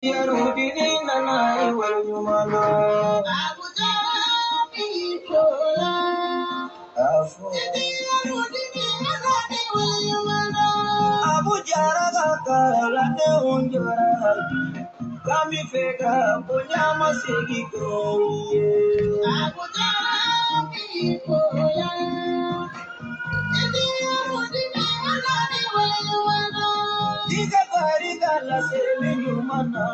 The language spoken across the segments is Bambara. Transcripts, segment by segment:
Yarudini nanai walyumalo Abujara kakala ne unjara kami feka punya masigi koye Diga bari gala semi nyumana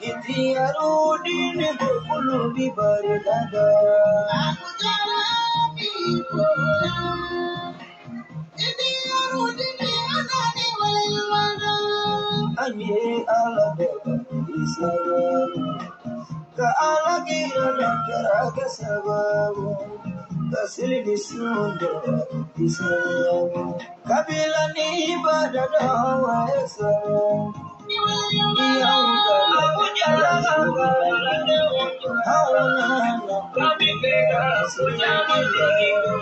iti yarudini bukulu bi bari gada Anye ala beba isababu ka ala gira nakara kasababu kasili disunda isababu kabila ni ibada dawa esababu iya utala abujara kakala ne unjara hawana kami bega sunya kidego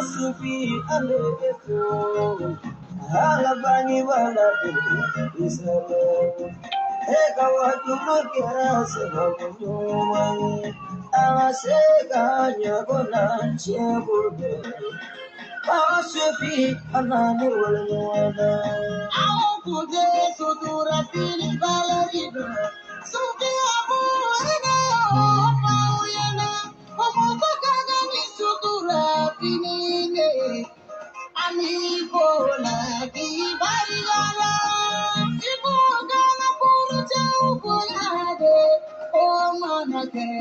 Sufi alebeto halabani balade isale eka watu mukera sebabumani asega nyagona cheburde Sufi anani walwana au kude sutura fili baladido Sufi abu ina pauyana omutoka gani sutura finine Amigo la di barigala Ibo gana puru chau boyade O manake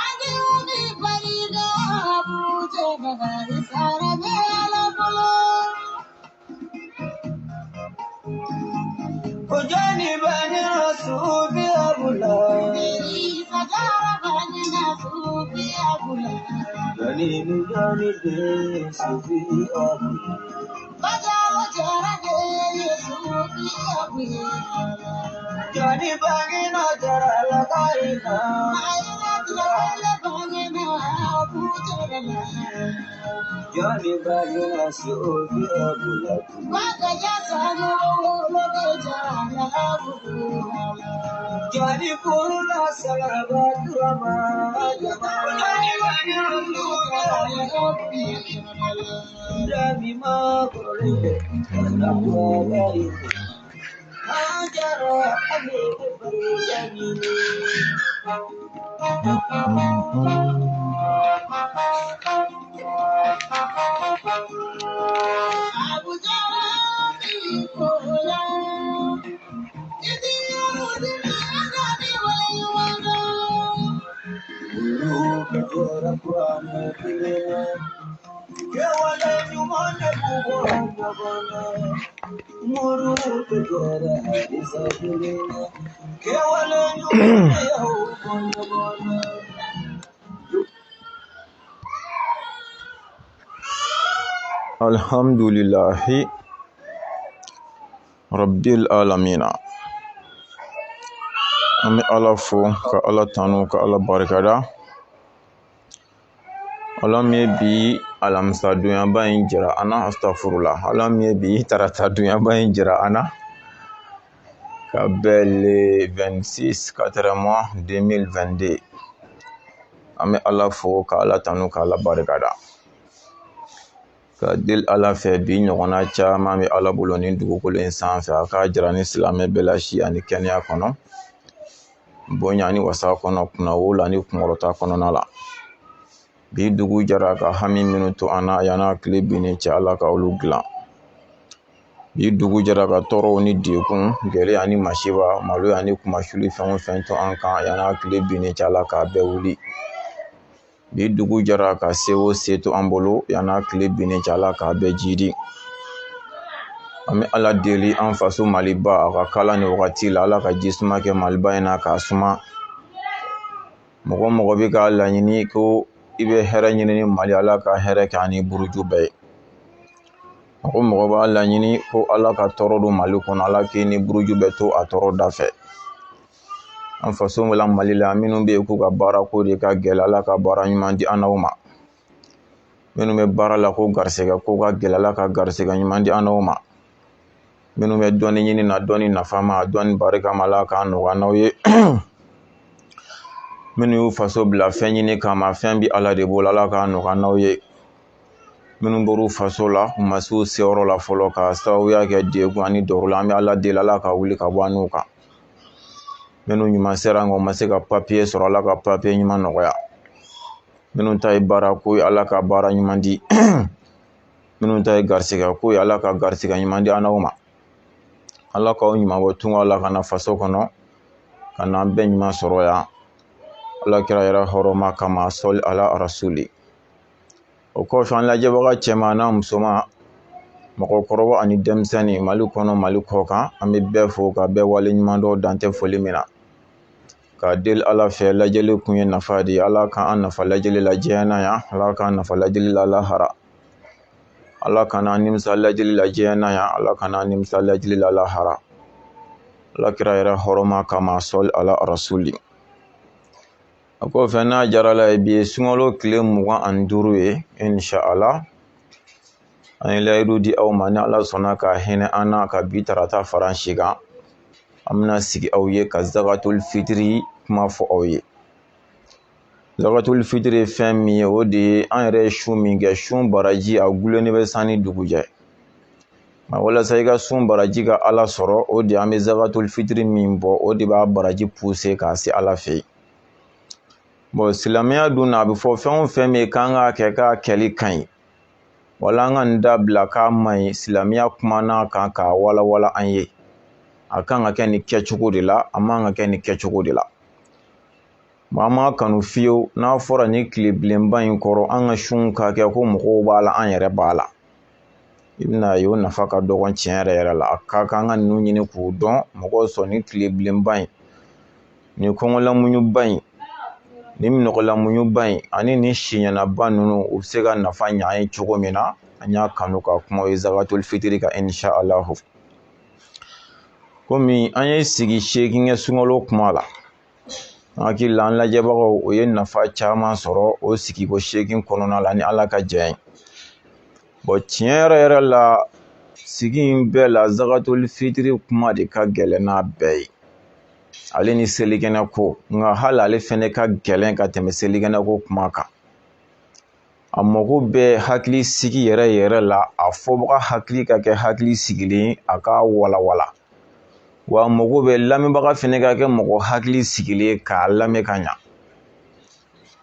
Agi uni bariga Abuja bagari sara mela polo Kujani bani rasubi abula Biri sajara bani rasubi abula Jani de subi abula Bajao jara de subi abula Jani bani na jara lagaina Aina jara bani na abuja Jani bani na subi abula Bagaja sanu lobe jara abula Jani purna salabat rama Jani bani Jani ma kore Nakwai Hajara ame berjani Abu Jara Kola Iti Yarudini Anani Walayuwana Ulu Kajara Kwame Pilena Kewale Nyumane Kubwana Muru Kajara Isa Pilena Kewale Nyumane Yahubwana Alhamdulillahi Rabbil Alamina Ami ala fo ka ala tanu ka ala barikada ala mi bi alamsa dunya ba in jira ana astaghfirullah ala mi bi tarata dunya ba in jira ana ka belle 26 4 mois 2022 Ami ala fo ka ala tanu ka ala barikada ka dil ala fɛ bi ɲɔgɔnna caman bɛ ala bolo ni dugukolo in sanfɛ a ka jira ni silamɛ bɛɛ la si ani kɛnɛya kɔnɔ bonya ni wasa kɔnɔ kunnawo la ni kunkɔrɔta kɔnɔna la bi dugu jara ka hami minnu to an na yan'a tile binnen cɛ ala ka olu dilan bi dugu jara ka tɔɔrɔw ni degun gɛlɛya ni masiba maloya ni kumasuli fɛn o fɛn to an kan yan'a tile binnen cɛ ala k'a bɛɛ wuli bi dugu jara ka se o se to an bolo yan'a tile binnen cɛ ala k'a bɛɛ jidi an bɛ ala deli an faso maliba a ka kala ni wagati la ala ka jisuma kɛ maliba in na k'a suma mɔgɔ mɔgɔ bɛ k'a laɲini ko i bɛ hɛrɛ ɲini ni mali ala ka hɛrɛ kɛ ani buruju bɛɛ ye mɔgɔ mɔgɔ b'a laɲini ko ala ka tɔɔrɔ don mali kɔnɔ ala k'i ni buruju bɛɛ to a tɔɔrɔ da fɛ an faso la Mali la minnu bɛ k'u ka baara ko de ka gɛlɛ Ala ka baara ɲuman di an n'aw ma minnu bɛ baara la ko garisɛgɛ ko ka gɛlɛ Ala ka garisɛgɛ ɲuman di an n'aw ma minnu bɛ dɔnni ɲini na dɔnni nafa ma dɔnni barika ma Ala ka nɔgɔya n'aw ye minnu y'u faso bila fɛn ɲini kama fɛn bi Ala de bolo Ala ka nɔgɔya n'aw ye minnu bɔr'u faso la u ma se u seyɔrɔ la fɔlɔ ka sababuya kɛ degun ani dɔrɔ la an bɛ Ala deli Ala ka wuli ka bɔ an n'u kan minnu ɲuman sera nka u ma se ka papiye sɔrɔ Ala ka papiye ɲuman nɔgɔya minnu ta ye baara ko ye Ala ka baara ɲuman di minnu ta ye garisɛgɛ ko ye Ala ka garisɛgɛ ɲuman di an n'aw ma Ala k'aw ɲuman bɔ tunga la ka na faso kɔnɔ ka n'an bɛɛ ɲuman sɔrɔ yan Ala kira yɛrɛ hɔrɔma kama sɔli ala rasuli o kɔfɛ an lajɛbaga cɛman n'a musoman mɔgɔkɔrɔba ani denmisɛnnin Mali kɔnɔ Mali kɔ kan an bɛ bɛɛ fo ka bɛɛ wale ɲuman dɔn dantɛ foli min na ka deli Ala fɛ lajɛli kun ye nafa de ye Ala k'an nafa lajɛli la diɲɛ na yan Ala k'an nafa lajɛli la lahara Ala kana nimisa lajɛli la diɲɛ na yan Ala kana nimisa lajɛli la lahara Ala kira yɛrɛ hɔrɔma kama sɔli ala rasuli a kɔfɛ n'a jara la ye bi ye sunkalo tile 25 ye inshallah an ye layidu di aw ma ni Ala sɔnna ka hinɛ an na ka bi tarata fara si kan an bɛna sigi aw ye ka zakatul fitiri kuma fɔ aw ye zakatul fitiri ye fɛn min ye o de ye an yɛrɛ ye su min kɛ su baraji a gulennen bɛ san ni dugujɛ walasa i ka sun baraji ka Ala sɔrɔ o de an bɛ zakatul fitiri min bɔ o de b'a baraji pousser k'a se Ala fɛ yen bon silamɛya dun na a bɛ fɔ fɛn o fɛn min k'an k'a kɛ k'a kɛli ka ɲi wala an ka nin dabila k'a man ɲi silamɛya kumana kan k'a walawala an ye a kan ka kɛ nin kɛcogo de la a man ka kɛ nin kɛcogo de la an ma kanu fiyewu n'a fɔra ni tile bilenba in kɔrɔ an ka sun ka kɛ ko mɔgɔw b'a la an yɛrɛ b'a la i bɛna ye o nafa ka dɔgɔ tiɲɛ yɛrɛ yɛrɛ la a ka kan an ka ninnu ɲini k'u dɔn mɔgɔw sɔn ni tile bilenba in ni kɔngɔlamuɲuba in ni minɔgɔlamuɲuba in ani ni siɲɛnaba ninnu u bɛ se ka nafa ɲɛ an ye cogo min na an y'a kanu ka kuma o ye zakatul fitiri ka inshallah komi an ye sigi 8 kɛ sunkalo kuma la an hakili la an lajɛbagaw o ye nafa caman sɔrɔ o sigiko 8 kɔnɔna la ni Ala ka jɛn ye bon tiɲɛ yɛrɛ yɛrɛ la sigi in bɛɛ la zakatul fitiri kuma de ka gɛlɛn n'a bɛɛ ye ale ni selikɛnɛ ko nka hali ale fɛnɛ ka gɛlɛn ka tɛmɛ selikɛnɛ ko kuma kan a mago bɛ hakili sigi yɛrɛ yɛrɛ la a fɔbaga hakili ka kɛ hakili sigilen a ka walawala wa a mago bɛ lamɛnbaga fɛnɛ ka kɛ mɔgɔ hakili sigilen k'a lamɛn ka ɲa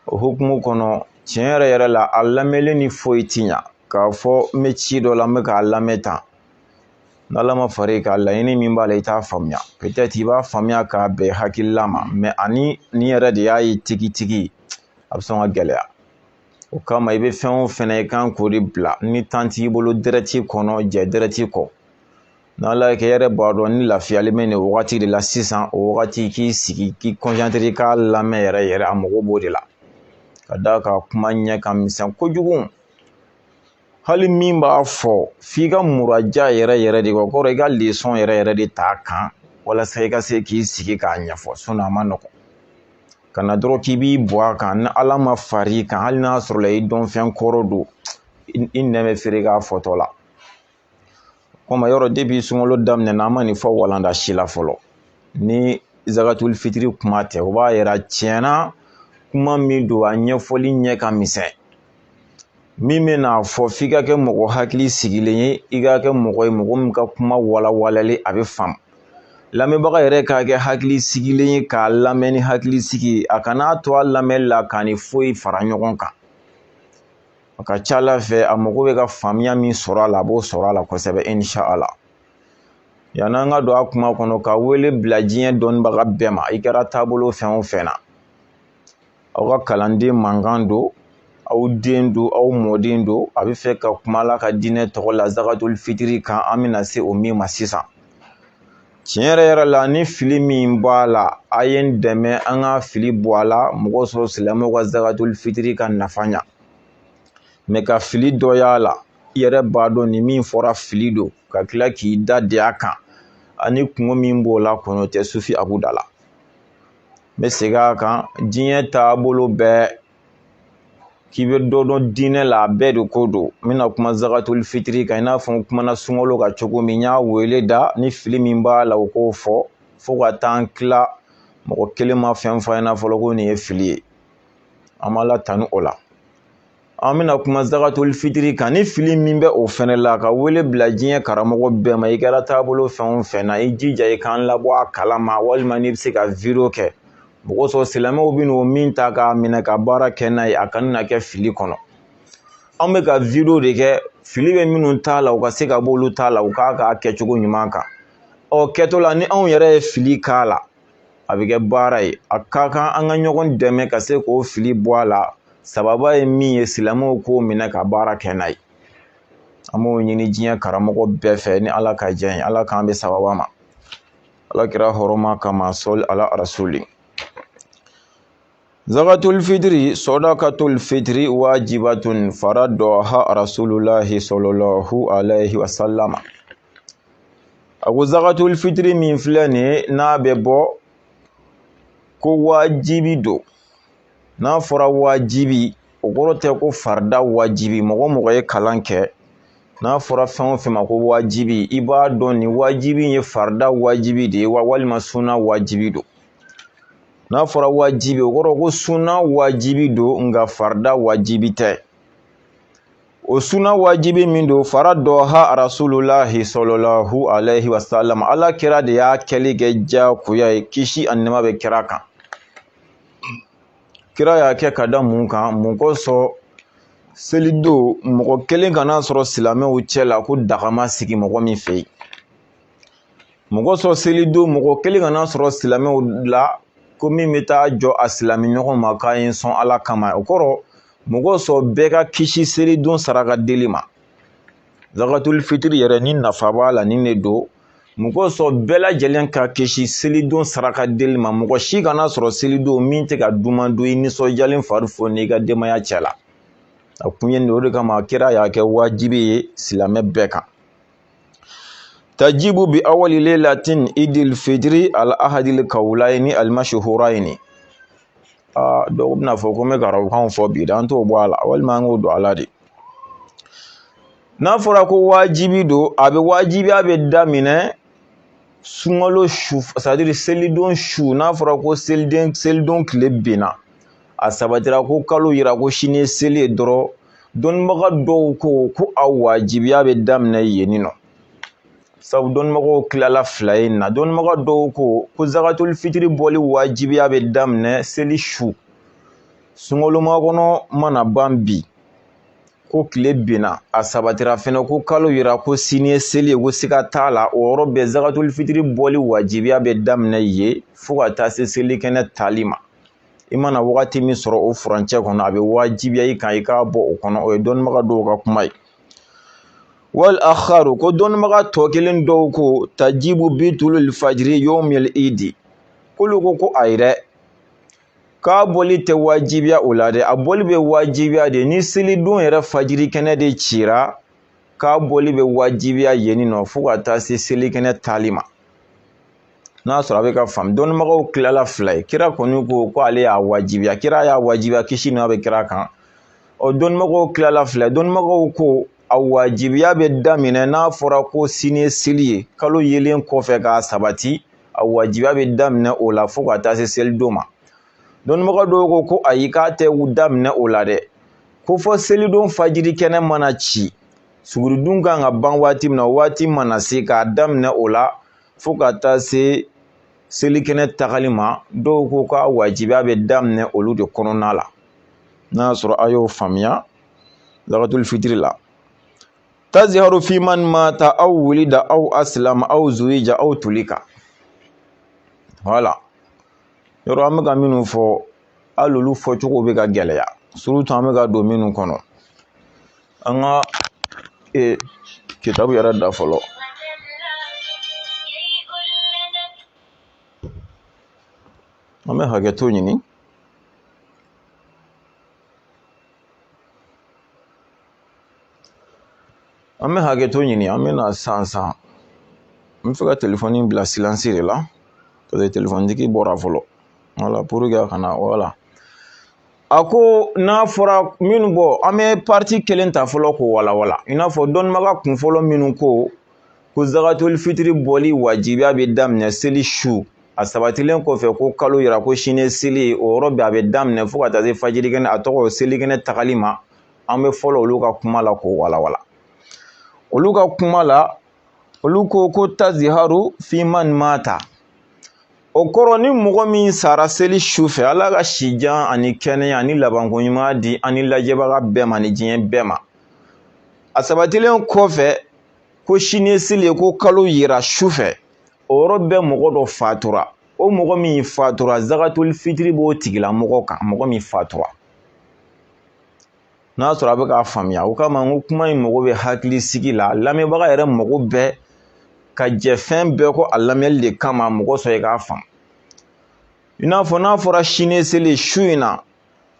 o hukumu kɔnɔ tiɲɛ yɛrɛ yɛrɛ la a lamɛnlen ni foyi ti ɲa k'a fɔ n bɛ ci dɔ la n bɛ k'a lamɛn tan n'Ala ma far'i kan laɲini min b'a la i t'a faamuya peut-être i b'a faamuya k'a bɛn hakilila ma mais ani ni yɛrɛ de y'a ye tigitigi a bɛ sɔn ka gɛlɛya o kama i bɛ fɛn o fɛn i kan k'o de bila ni temps t'i bolo direct kɔnɔ jɛ direct kɔ n'Ala y'a kɛ i yɛrɛ b'a dɔn ni lafiyali bɛ nin wagati de la sisan o wagati k'i sigi k'i concentré k'a lamɛn yɛrɛ yɛrɛ a mago b'o de la ka d'a kan kuma ɲɛ ka misɛn kojugu hali min b'a fɔ f'i ka muraja yɛrɛ yɛrɛ de o kɔrɔ i ka leçon yɛrɛ yɛrɛ de t'a kan walasa i ka se k'i sigi k'a ɲɛfɔ sinon a ma nɔgɔn ka na dɔrɔn k'i b'i bɔ a kan ni Ala ma far'i kan hali n'a sɔrɔ la i dɔn fɛn kɔrɔ don i nɛ bɛ feere k'a fɔtɔ la komi yɔrɔ depuis sunkalo daminɛna an ma nin fɔ walanda si la fɔlɔ ni zakatul fitiri kuma tɛ o b'a yira tiɲɛna kuma min don a ɲɛfɔli ɲɛ ka misɛn min bɛ n'a fɔ f'i ka kɛ mɔgɔ hakili sigilen ye i ka kɛ mɔgɔ ye mɔgɔ min ka kuma walawalali a bɛ faamu lamɛnbaga yɛrɛ k'a kɛ hakili sigilen ye k'a lamɛn ni hakili sigi ye a kana to a lamɛnli la k'a ni foyi fara ɲɔgɔn kan a ka ca Ala fɛ a mago bɛ ka faamuya min sɔrɔ a la a b'o sɔrɔ a la kosɛbɛ inshallah yan'an ka don a kuma kɔnɔ ka wele bila diɲɛ dɔnnibaga bɛɛ ma i kɛra taabolo fɛn o fɛn na aw ka kalanden mankan don aw den don aw mɔden don a bɛ fɛ ka kuma Ala ka diinɛ tɔgɔ la zakatul fitiri kan an bɛna se o min ma sisan tiɲɛ yɛrɛ yɛrɛ la ni fili min b'a la a ye n dɛmɛ an ka fili bɔ a la mɔgɔ sɔrɔ silamɛw ka zakatul fitiri ka nafa ɲa mais ka fili dɔ y'a la i yɛrɛ b'a dɔn ni min fɔra fili don ka tila k'i da de a kan ani kungo min b'o la kɔnɔ tɛ sufi abu da la bɛ segin a kan diɲɛ taabolo bɛɛ k'i bɛ dɔ dɔn diinɛ la a bɛɛ de ko don n bɛna kuma zakatul fitiri kan i n'a fɔ n kumana sunkalo kan cogo min n y'a wele da ni fili min b'a la o k'o fɔ fo ka taa n tila mɔgɔ kelen ma fɛn fɔ ɲɛna fɔlɔ ko nin ye fili ye an b'a la tanu o la an bɛna kuma zakatul fitiri kan ni fili min bɛ o fɛnɛ la ka wele bila diɲɛ karamɔgɔ bɛɛ ma i kɛra taabolo fɛn o fɛn na i jija i k'an labɔ a kalama walima n'i bɛ se ka video kɛ mɔgɔ sɔrɔ silamɛw bɛ n'o min ta k'a minɛ ka baara kɛ n'a ye a kana na kɛ fili kɔnɔ an bɛ ka video de kɛ fili bɛ minnu t'a la u ka se ka b'olu t'a la u k'a k'a kɛcogo ɲuman kan ɔ kɛtɔ la ni anw yɛrɛ ye fili k'a la a bɛ kɛ baara ye a ka kan an ka ɲɔgɔn dɛmɛ ka se k'o fili bɔ a la sababa ye min ye silamɛw k'o minɛ ka baara kɛ n'a ye an b'o ɲini diɲɛ karamɔgɔ bɛɛ fɛ ni ala ka diya ye ala k'an bɛ sababa ma ala kira hɔrɔma kama sɔli ala rasuli zakatul fitri sadaqatul fitri wajibatun faraddaha rasulullahi sallallahu alaihi wasallam a ko zakatul fitri min filɛ nin ye n'a bɛ bɔ ko wajibi don n'a fɔra wajibi o kɔrɔ tɛ ko farida wajibi mɔgɔ mɔgɔ ye kalan kɛ n'a fɔra fɛn o fɛn ma ko wajibi i b'a dɔn nin wajibi ye farida wajibi de ye walima sunna wajibi don n'a fɔra wajibi o kɔrɔ ko sunna wajibi don nka farida wajibi tɛ o sunna wajibi min don faraddaha rasulullahi sallallahu alaihi wasallam ala kira de y'a kɛli kɛ jagoya ye kisi ani nɛɛma bɛ kira kan kira y'a kɛ ka da mun kan mun kosɔn selidon mɔgɔ kelen kana sɔrɔ silamɛw cɛ la ko dagama sigi mɔgɔ min fɛ yen mɔgɔ sɔrɔ selidon mɔgɔ kelen kana sɔrɔ silamɛw la ko min bɛ taa jɔ a silamɛ ɲɔgɔn ma k'a ye sɔn ala kama o kɔrɔ mɔgɔ sɔrɔ bɛɛ ka kisi selidon saraka deli ma zakatul fitiri yɛrɛ ni nafa b'a la nin de don mɔgɔ sɔrɔ bɛɛ lajɛlen ka kisi selidon saraka deli ma mɔgɔ si kana sɔrɔ selidon min tɛ ka duman don i nisɔndiyalen fari fɔ n'i ka denbaya cɛ la a kun ye nin o de kama kira y'a kɛ wajibi ye silamɛ bɛɛ kan tajibu bi awali laylatin idil fitri al ahadil kawlayni al mashhurayni dɔw bɛna fɔ ko n bɛ ka arabukanw fɔ bi an t'o bɔ a la walima an k'o don a la de n'a fɔra ko wajibi don a bɛ wajibiya bɛ daminɛ sunkalo su c'est-à-dire selidon su n'a fɔra ko selidon tile binna a sabatira ko kalo yira ko sini ye seli ye dɔrɔn dɔnnibaga dɔw ko a wajibiya bɛ daminɛ yen nɔ sabu dɔnnibagaw tilala fila ye na dɔnnibaga dɔw ko zakatul fitiri bɔli wajibiya bɛ daminɛ seli su sunkaloma kɔnɔ mana ban bi ko tile binna a sabatira fɛnɛ ko kalo yira ko sini ye seli ye ko siga t'a la o yɔrɔ bɛɛ zakatul fitiri bɔli wajibiya bɛ daminɛ yen fo ka taa se selikɛnɛ tali ma i mana wagati min sɔrɔ o furancɛ kɔnɔ a bɛ wajibiya i kan i k'a bɔ o kɔnɔ o ye dɔnnibaga dɔw ka kuma ye wal akharu ko dɔnnibaga tɔ kelen dɔw ko tajibu bitulul fajiri yawmil idi k'olu ko ayi dɛ k'a bɔli tɛ wajibiya o la dɛ a bɔli bɛ wajibiya de ni selidon yɛrɛ fajiri kɛnɛ de cira k'a bɔli bɛ wajibiya yen nɔ fo ka taa se selikɛnɛ tali ma n'a sɔrɔ a bɛ ka faamu dɔnnibagaw tilala fila ye kira kɔni ko ale y'a wajibiya kira y'a wajibiya kisi n'a bɛ kira kan o dɔnnibagaw tilala fila ye dɔnnibagaw ko a wajibiya bɛ daminɛ n'a fɔra ko sini ye seli ye kalo yelen kɔfɛ k'a sabati a wajibiya bɛ daminɛ o la fo ka taa se selidon ma dɔnnibaga dɔw ko ayi k'a tɛ daminɛ o la dɛ ko fɔ selidon fajiri kɛnɛ mana ci suguridun kan ka ban waati min na waati mana se k'a daminɛ o la fo ka taa se selikɛnɛ tagali ma dɔw ko k'a wajibiya bɛ daminɛ olu de kɔnɔna la n'a y'a sɔrɔ a y'o faamuya zakatul fitiri la taziharu fi man mata aw wulida aw aslama aw zuwija aw tulika voilà yɔrɔ an bɛ ka minnu fɔ hali olu fɔcogo bɛ ka gɛlɛya surtout an bɛ ka don minnu kɔnɔ an ka kitabu yɛrɛ da fɔlɔ an bɛ hakɛto ɲini an bɛna san n bɛ fɛ ka telefɔni bila silence de la parce que telefɔnitigi bɔra fɔlɔ voilà pour que kana voilà ako n'a fɔra minnu bɔ an bɛ parti kelen ta fɔlɔ ko wala i n'a fɔ dɔnnibaga kun fɔlɔ minnu ko zakatul fitiri bɔli wajibiya bɛ daminɛ seli su a sabatilen kɔfɛ ko kalo yira ko sini seli o yɔrɔ bɛ a bɛ daminɛ fo ka taa se fajilikɛnɛ a tɔgɔ selikɛnɛ tagali ma an bɛ fɔlɔ olu ka kuma la ko wala olu ka kuma la olu ko taziharu fi man mata o kɔrɔ ni mɔgɔ min sara seli su fɛ ala ka sijan ani kɛnɛya ani labanko ɲuman di ani lajɛbaga bɛɛ ma ni diɲɛ bɛɛ ma a sabatilen kɔfɛ ko sini seli ko kalo yira su fɛ o yɔrɔ bɛɛ mɔgɔ dɔ fatura o mɔgɔ min fatura zakatul fitiri b'o tigila mɔgɔ kan mɔgɔ min fatura n'a sɔrɔ a bɛ k'a faamuya o kama n ko kuma in mago bɛ hakili sigi la lamɛnbaga yɛrɛ mago bɛɛ ka jɛ fɛn bɛɛ ko a lamɛnli de kama mɔgɔ sɔrɔ i k'a faamu i n'a fɔ n'a fɔra sini seli su in na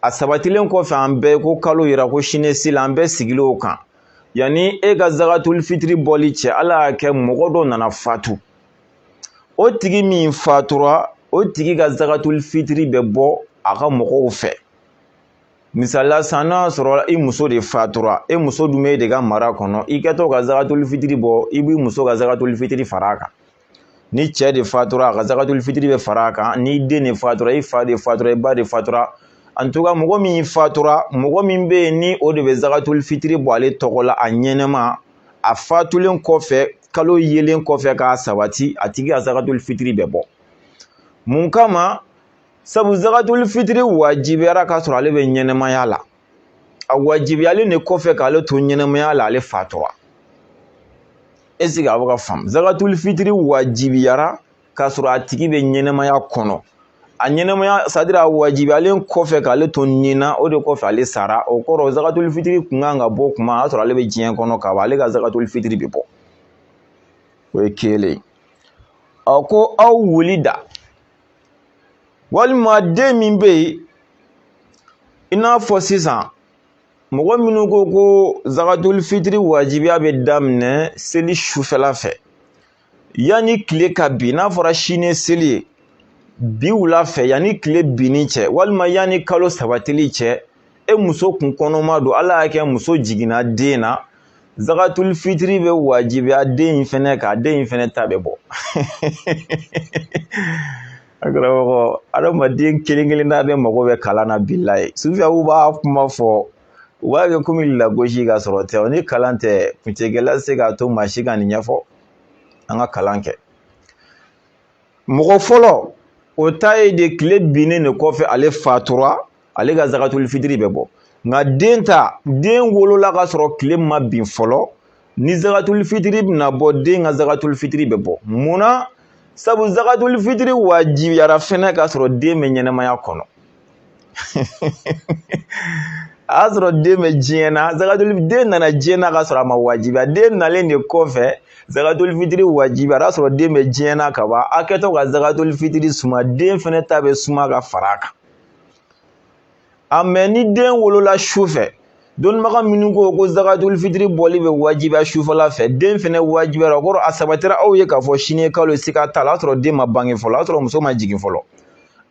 a sabatilen kɔfɛ an bɛɛ ko kalo yira ko sini seli an bɛɛ sigilen o kan yanni e ka zakatul fitiri bɔli cɛ ala y'a kɛ mɔgɔ dɔ nana fatu o tigi min fatura o tigi ka zakatul fitiri bɛ bɔ a ka mɔgɔw fɛ misaliya san n'a sɔrɔ i muso de fatura e muso dun bɛ de ka mara kɔnɔ i kɛtɔ ka zakatul fitiri bɔ i b'i muso ka zakatul fitiri fara a kan ni cɛ de fatura a ka zakatul fitiri bɛ fara a kan ni den de fatura i fa de fatura i ba de fatura en tout cas mɔgɔ min fatura mɔgɔ min bɛ yen ni o de bɛ zakatul fitiri bɔ ale tɔgɔ la a ɲɛnɛma a fatulen kɔfɛ kalo yelen kɔfɛ k'a sabati a tigi ka zakatul fitiri bɛ bɔ mun kama sabu zakatul fitiri wajibiyara k'a sɔrɔ ale bɛ ɲɛnɛmaya la a wajibiyalen de kɔfɛ k'ale to ɲɛnɛmaya la ale fatura est-ce que a bɛ ka faamu zakatul fitiri wajibiyara k'a sɔrɔ a tigi bɛ ɲɛnɛmaya kɔnɔ a ɲɛnɛmaya c'est-à-dire a wajibiyalen kɔfɛ k'ale to ɲina o de kɔfɛ ale sara o kɔrɔ zakatul fitiri kun kan ka bɔ kuma a sɔrɔ ale bɛ diɲɛ kɔnɔ ka ban ale ka zakatul fitiri bɛ bɔ o ye kelen a ko aw wulida walima den min bɛ yen i n'a fɔ sisan mɔgɔ minnu ko zakatul fitiri wajibiya bɛ daminɛ seli sufɛla fɛ yanni tile ka bin n'a fɔra sini seli ye bi wula fɛ yanni tile binni cɛ walima yanni kalo sabatili cɛ e muso kun kɔnɔma don ala y'a kɛ muso jiginna den na zakatul fitiri bɛ wajibiya den in fɛnɛ kan den in fɛnɛ ta bɛ bɔ a karamɔgɔ adamaden kelen kelen n'a bɛ mago bɛ kalan na bilayi sufiyaw b'a kuma fɔ u b'a kɛ komi lagosi ka sɔrɔ tɛ ni kalan tɛ kuncɛkɛla se k'a to maa si ka nin ɲɛfɔ an ka kalan kɛ mɔgɔ fɔlɔ o ta ye de tile binnen de kɔfɛ ale fatura ale ka zakatul fitiri bɛ bɔ nka den ta den wolola ka sɔrɔ tile ma bin fɔlɔ ni zakatul fitiri bɛna bɔ den ka zakatul fitiri bɛ bɔ munna sabu zakatul fitiri wajibiyara fɛnɛ ka sɔrɔ den bɛ ɲɛnɛmaya kɔnɔ a y'a sɔrɔ den bɛ diɲɛ na den nana diɲɛ na ka sɔrɔ a ma wajibiya den nalen de kɔfɛ zakatul fitiri wajibiyara a y'a sɔrɔ den bɛ diɲɛ na ka ban a kɛtɔ ka zakatul fitiri suma den fɛnɛ ta bɛ suma ka fara a kan a mɛ ni den wolola su fɛ dɔnnibaga minnu ko zakatul fitiri bɔli bɛ wajibiya sufɛla fɛ den fɛnɛ wajibiyara o kɔrɔ a sabatira aw ye k'a fɔ sini ye kalo siga t'a la a y'a sɔrɔ den ma bange fɔlɔ a y'a sɔrɔ muso ma jigin fɔlɔ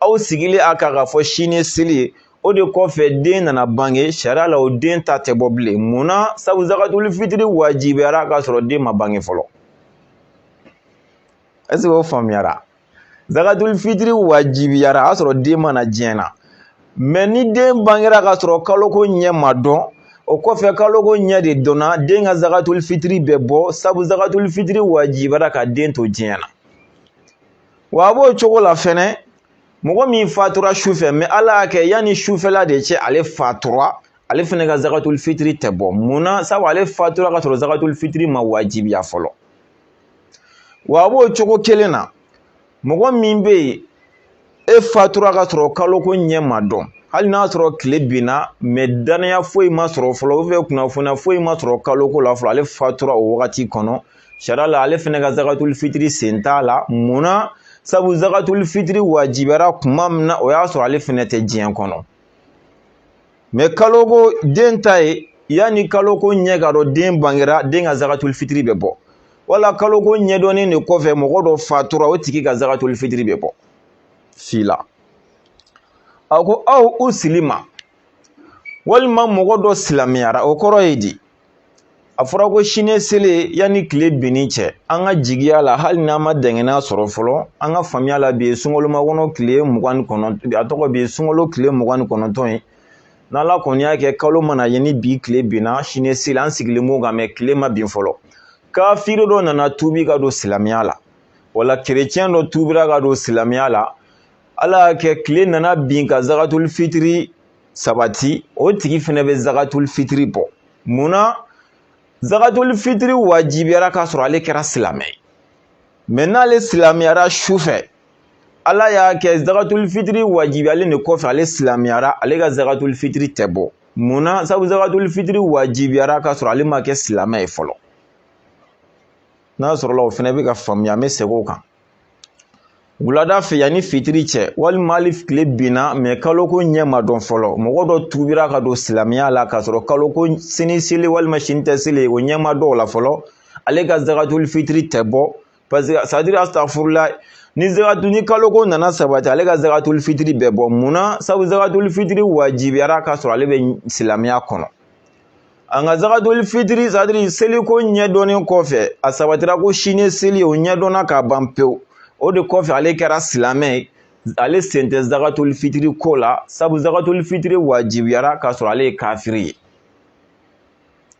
aw sigilen a kan k'a fɔ sini ye seli ye o de kɔfɛ den nana bange sariya la o den ta tɛ bɔ bilen munna sabu zakatul fitiri wajibiyara k'a sɔrɔ den ma bange fɔlɔ est-ce que o faamuyara zakatul fitiri wajibiyara a y'a sɔrɔ den ma na diɲɛ na mɛ ni den bangera k'a sɔrɔ kaloko ɲɛ ma dɔn o kɔfɛ kaloko ɲɛ de dɔnna den ka zakatul fitiri bɛ bɔ sabu zakatul fitiri wajibiyara ka den to diɲɛ na wa a b'o cogo la fɛnɛ mɔgɔ min fatura sufɛ mɛ ala y'a kɛ yanni sufɛla de cɛ ale fatura ale fɛnɛ ka zakatul fitiri tɛ bɔ munna sabu ale fatura ka sɔrɔ zakatul fitiri ma wajibiya fɔlɔ wa a b'o cogo kelen na mɔgɔ min bɛ yen e fatura ka sɔrɔ kaloko ɲɛ ma dɔn hali n'a sɔrɔ tile binna mɛ danaya foyi ma sɔrɔ fɔlɔ kunnafoniya foyi ma sɔrɔ kaloko la fɔlɔ ale fatura o wagati kɔnɔ sariya la ale fɛnɛ ka zakatul fitiri sen t'a la munna sabu zakatul fitiri wajibiyara kuma min na o y'a sɔrɔ ale fɛnɛ tɛ diɲɛ kɔnɔ mɛ kaloko den ta ye yanni kaloko ɲɛ ka dɔn den bangera den ka zakatul fitiri bɛ bɔ wala kaloko ɲɛdɔnnen de kɔfɛ mɔgɔ dɔ fatura o tigi ka zakatul fitiri bɛ bɔ fila ako aw uslima walima mɔgɔ dɔ silamɛyara o kɔrɔ ye di a fɔra ko sini sele yani tile binni cɛ an ka jigiya la hali n'an ma dɛngɛnna sɔrɔ fɔlɔ an ka faamuya la bi ye sunkalo kɔnɔ tile 29 a tɔgɔ bi sunkalo tile 29 ye n'Ala kɔni y'a kɛ kalo mana ye ni bi tile binna sini sele an sigilen b'o kan mɛ tile ma bin fɔlɔ kafiri dɔ nana tuubi ka don silamɛya la wala kerecɛn dɔ tuubira ka don silamɛya la Ala y'a kɛ tile nana bin ka zakatul fitiri sabati o tigi fɛnɛ bɛ zakatul fitiri bɔ munna zakatul fitiri wajibiyara k'a sɔrɔ ale kɛra silamɛ ye mɛ n'ale silamɛyara sufɛ Ala y'a kɛ zakatul fitiri wajibiyalen de kɔfɛ ale silamɛyara ale ka zakatul fitiri tɛ bɔ munna sabu zakatul fitiri wajibiyara k'a sɔrɔ ale ma kɛ silamɛ ye fɔlɔ n'a sɔrɔla o fɛnɛ bɛ ka faamuya an bɛ segin o kan wulada fɛ yanni fitiri cɛ walima hali tile binna mɛ kaloko ɲɛ ma dɔn fɔlɔ mɔgɔ dɔ tuubira ka don silamɛya la k'a sɔrɔ kaloko sini seli walima sini tɛ seli o ɲɛ ma dɔn o la fɔlɔ ale ka zakatul fitiri tɛ bɔ parce que c'est à dire astafurula ni kaloko nana sabati ale ka zakatul fitiri bɛ bɔ munna sabu zakatul fitiri wajibiyara k'a sɔrɔ ale bɛ silamɛya kɔnɔ an ka zakatul fitiri c'est à dire seliko ɲɛdɔnnen kɔfɛ a sabatira ko sini seli o ɲɛdɔnna k'a ban pewu o de kɔfɛ ale kɛra silamɛ ye ale sen tɛ zakatul fitiri ko la sabu zakatul fitiri wajibiyara k'a sɔrɔ ale ye kafiri ye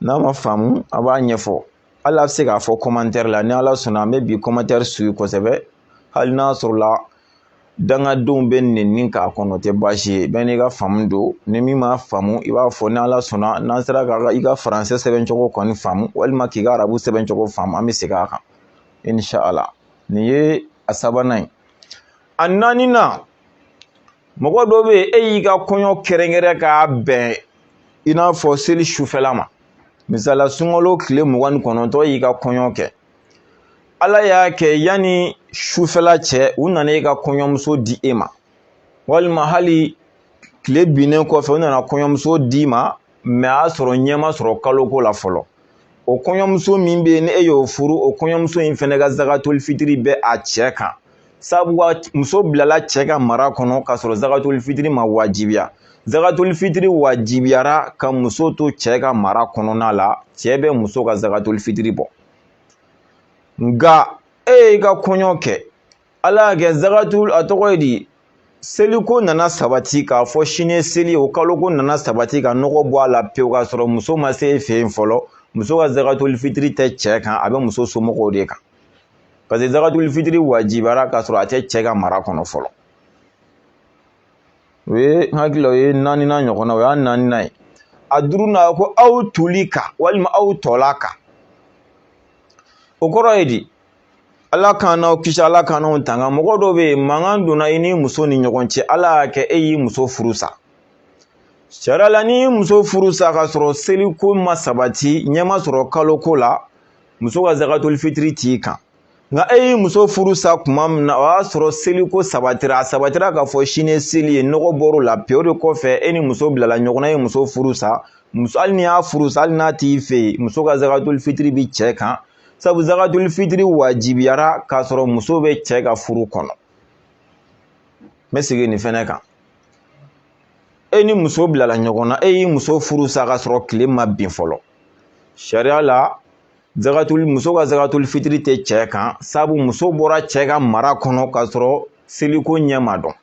n'a ma faamu a b'a ɲɛfɔ hali a bɛ se k'a fɔ commentaire la ni Ala sɔnna an bɛ bi commentaire suit kosɛbɛ hali n'a sɔrɔla dangadenw bɛ nɛni k'a kɔnɔ o tɛ baasi ye bɛɛ n'i ka faamu don ni min m'a faamu i b'a fɔ ni Ala sɔnna n'an sera ka i ka faransɛ sɛbɛncogo kɔni faamu walima k'i ka arabu sɛbɛncogo faamu an bɛ segin a kan inshallah nin ye a sabanan ye a naaninan mɔgɔ dɔ bɛ yen e y'i ka kɔɲɔ kɛrɛnkɛrɛn k'a bɛn i n'a fɔ seli sufɛla ma misala sunkalo tile 29 y'i ka kɔɲɔ kɛ Ala y'a kɛ yanni sufɛla cɛ u nana e ka kɔɲɔmuso di e ma walima hali tile binnen kɔfɛ u nana kɔɲɔmuso di ma mɛ a y'a sɔrɔ ɲɛ ma sɔrɔ kaloko la fɔlɔ o kɔɲɔmuso min bɛ yen ni e y'o furu o kɔɲɔmuso in fɛnɛ ka zakatul fitiri bɛ a cɛ kan sabu muso bilala cɛ ka mara kɔnɔ k'a sɔrɔ zakatul fitiri ma wajibiya zakatul fitiri wajibiyara ka muso to cɛ ka mara kɔnɔna la cɛ bɛ muso ka zakatul fitiri bɔ nka e y'i ka kɔɲɔ kɛ Ala y'a kɛ zakatul a tɔgɔ ye di seliko nana sabati k'a fɔ sini seli o kaloko nana sabati ka nɔgɔ bɔ a la pewu k'a sɔrɔ muso ma se e fɛ yen fɔlɔ muso ka zakatul fitiri tɛ cɛ kan a bɛ muso somɔgɔw de kan parce que zakatul fitiri wajibiyara k'a sɔrɔ a tɛ cɛ ka mara kɔnɔ fɔlɔ o ye hakili o ye naaninan ɲɔgɔnna o y'a naaninan ye a duurunan ko aw tuli kan walima aw tɔla kan o kɔrɔ ye di Ala k'an n'aw kisi Ala k'an n'aw tanga mɔgɔ dɔ bɛ yen mankan donna i ni muso ni ɲɔgɔn cɛ Ala y'a kɛ e y'i muso furu sa sariya la n'i y'i muso furu sa k'a sɔrɔ seliko ma sabati ɲɛ ma sɔrɔ kaloko la muso ka zakatul fitiri t'i kan nka e y'i muso furu sa tuma min na o y'a sɔrɔ seliko sabatira a sabatira k'a fɔ sini seli ye nɔgɔ bɔr'o la pewu o de kɔfɛ e ni muso bilala ɲɔgɔn na e ye muso furu sa hali n'i y'a furu sa hali n'a t'i fɛ yen muso ka zakatul fitiri bi cɛ kan sabu zakatul fitiri wajibiyara k'a sɔrɔ muso bɛ cɛ ka furu kɔnɔ n bɛ segin nin fɛnɛ kan e ni muso bilala ɲɔgɔn na e y'i muso furu sa k'a sɔrɔ tile ma bin fɔlɔ sariya la muso ka zakatul fitiri tɛ cɛ kan sabu muso bɔra cɛ ka mara kɔnɔ k'a sɔrɔ seliko ɲɛ ma dɔn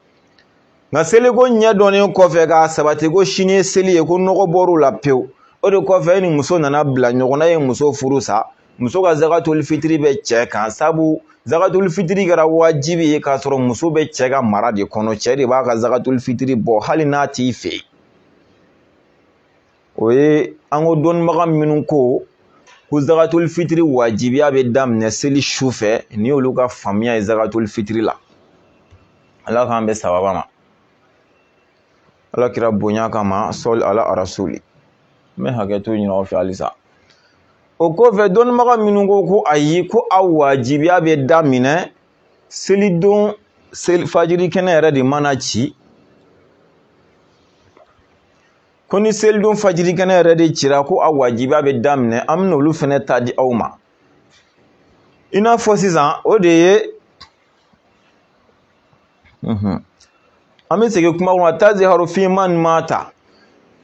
nka seliko ɲɛ dɔnnen kɔfɛ k'a sabati ko sini ye seli ye ko nɔgɔ bɔr'o la pewu o de kɔfɛ e ni muso nana bila ɲɔgɔn na e ye muso furu sa muso ka zakatul fitiri bɛ cɛ kan sabu zakatul fitiri kɛra wajibi ye k'a sɔrɔ muso bɛ cɛ ka mara de kɔnɔ cɛ de b'a ka zakatul fitiri bɔ hali n'a t'i fɛ yen o ye an ko dɔnnibaga minnu ko zakatul fitiri wajibiya bɛ daminɛ seli su fɛ ni olu ka faamuya ye zakatul fitiri la Ala k'an bɛ sababa ma Ala kira bonya kama sɔli ala rasuli n bɛ hakɛto ɲini aw fɛ halisa o kɔfɛ dɔnnibaga minnu ko ayi ko a wajibiya bɛ daminɛ selidon fajiri kɛnɛ yɛrɛ de mana ci ko ni selidon fajiri kɛnɛ yɛrɛ de cira ko a wajibiya bɛ daminɛ an bɛna olu fɛnɛ ta di aw ma i n'a fɔ sisan o de ye An bɛ segin kuma kɔnɔ taziharu fi man mata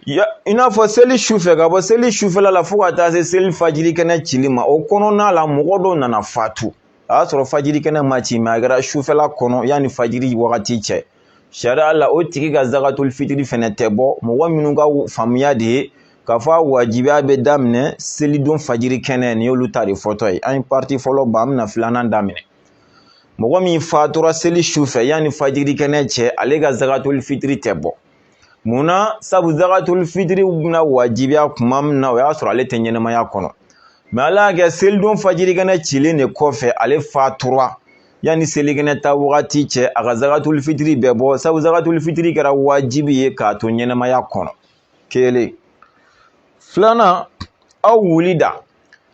i n'a fɔ seli sufɛ ka bɔ seli sufɛla la fo ka taa se seli fajiri kɛnɛ cili ma o kɔnɔna la mɔgɔ dɔw nana fatu a y'a sɔrɔ fajiri kɛnɛ ma ci mais a kɛra sufɛla kɔnɔ yanni fajiri wagati cɛ sariya la o tigi ka zakatul fitiri fɛnɛ tɛ bɔ mɔgɔ minnu ka faamuya de ye k'a fɔ a wajibiya bɛ daminɛ selidon fajiri kɛnɛ nin y'olu ta de fɔtɔ ye an ye parti fɔlɔ ban an bɛna filanan daminɛ mɔgɔ min fatura seli sufɛ yanni fajiri kɛnɛ cɛ ale ka zakatul fitiri tɛ bɔ munna sabu zakatul fitiri bɛna wajibiya kuma min na o y'a sɔrɔ ale tɛ ɲɛnɛmaya kɔnɔ mais ala y'a kɛ selidon fajiri kɛnɛ cilen de kɔfɛ ale fatura yanni selikɛnɛ ta wagati cɛ a ka zakatul fitiri bɛ bɔ sabu zakatul fitiri kɛra wajibi ye k'a to ɲɛnɛmaya kɔnɔ kelen filanan aw wulida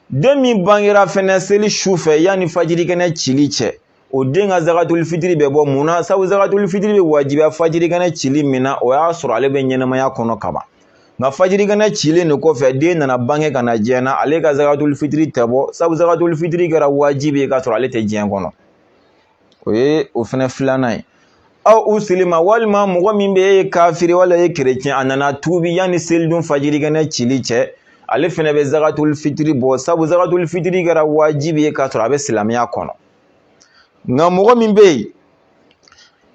den min bangera fɛnɛ seli sufɛ yanni fajiri kɛnɛ cili cɛ o den ka zakatul fitiri bɛ bɔ munna sabu zakatul fitiri bɛ wajibiya fajiri kɛnɛ cili min na o y'a sɔrɔ ale bɛ ɲɛnɛmaya kɔnɔ kaban nka fajiri kɛnɛ cilen de kɔfɛ den nana bange ka na diɲɛ na ale ka zakatul fitiri tɛ bɔ sabu zakatul fitiri kɛra wajibi ye k'a sɔrɔ ale tɛ diɲɛ kɔnɔ o ye o fɛnɛ filanan ye aw usilima walima mɔgɔ min bɛ e ye kafiri wala e ye kerecɛn a nana tuubi yanni selidon fajiri kɛnɛ cili cɛ ale fɛnɛ bɛ zakatul fitiri bɔ sabu zakatul fitiri kɛra wajibi ye k'a sɔrɔ a bɛ silamɛya kɔnɔ nka mɔgɔ min bɛ yen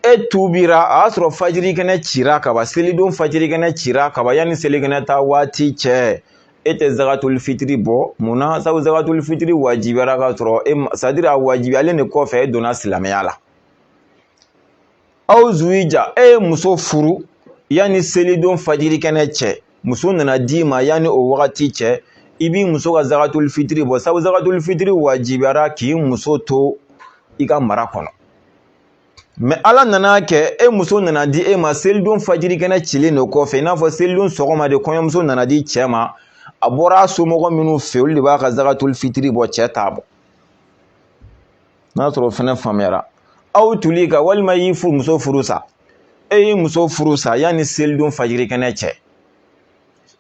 e tuubira a y'a sɔrɔ fajiri kɛnɛ cira kaban selidon fajiri kɛnɛ cira kaban yanni selikɛnɛ ta waati cɛ e tɛ zakatul fitiri bɔ munna sabu zakatul fitiri wajibiyara k'a sɔrɔ c'est à dire a wajibiyalen de kɔfɛ e donna silamɛya la aw zuwija e ye muso furu yanni selidon fajiri kɛnɛ cɛ muso nana d'i ma yanni o wagati cɛ i b'i muso ka zakatul fitiri bɔ sabu zakatul fitiri wajibiyara k'i muso to i ka mara kɔnɔ mais ala nana kɛ e muso nana di e ma selidon fajiri kɛnɛ cilen de kɔfɛ i n'a fɔ selidon sɔgɔma de kɔɲɔmuso nana di cɛ ma a bɔra a somɔgɔ minnu fɛ olu de b'a ka zakatul fitiri bɔ cɛ t'a bɔ n'a sɔrɔ o fɛnɛ faamuyara aw tuli ka walima i y'i muso furu sa e y'i muso furu sa yanni selidon fajiri kɛnɛ cɛ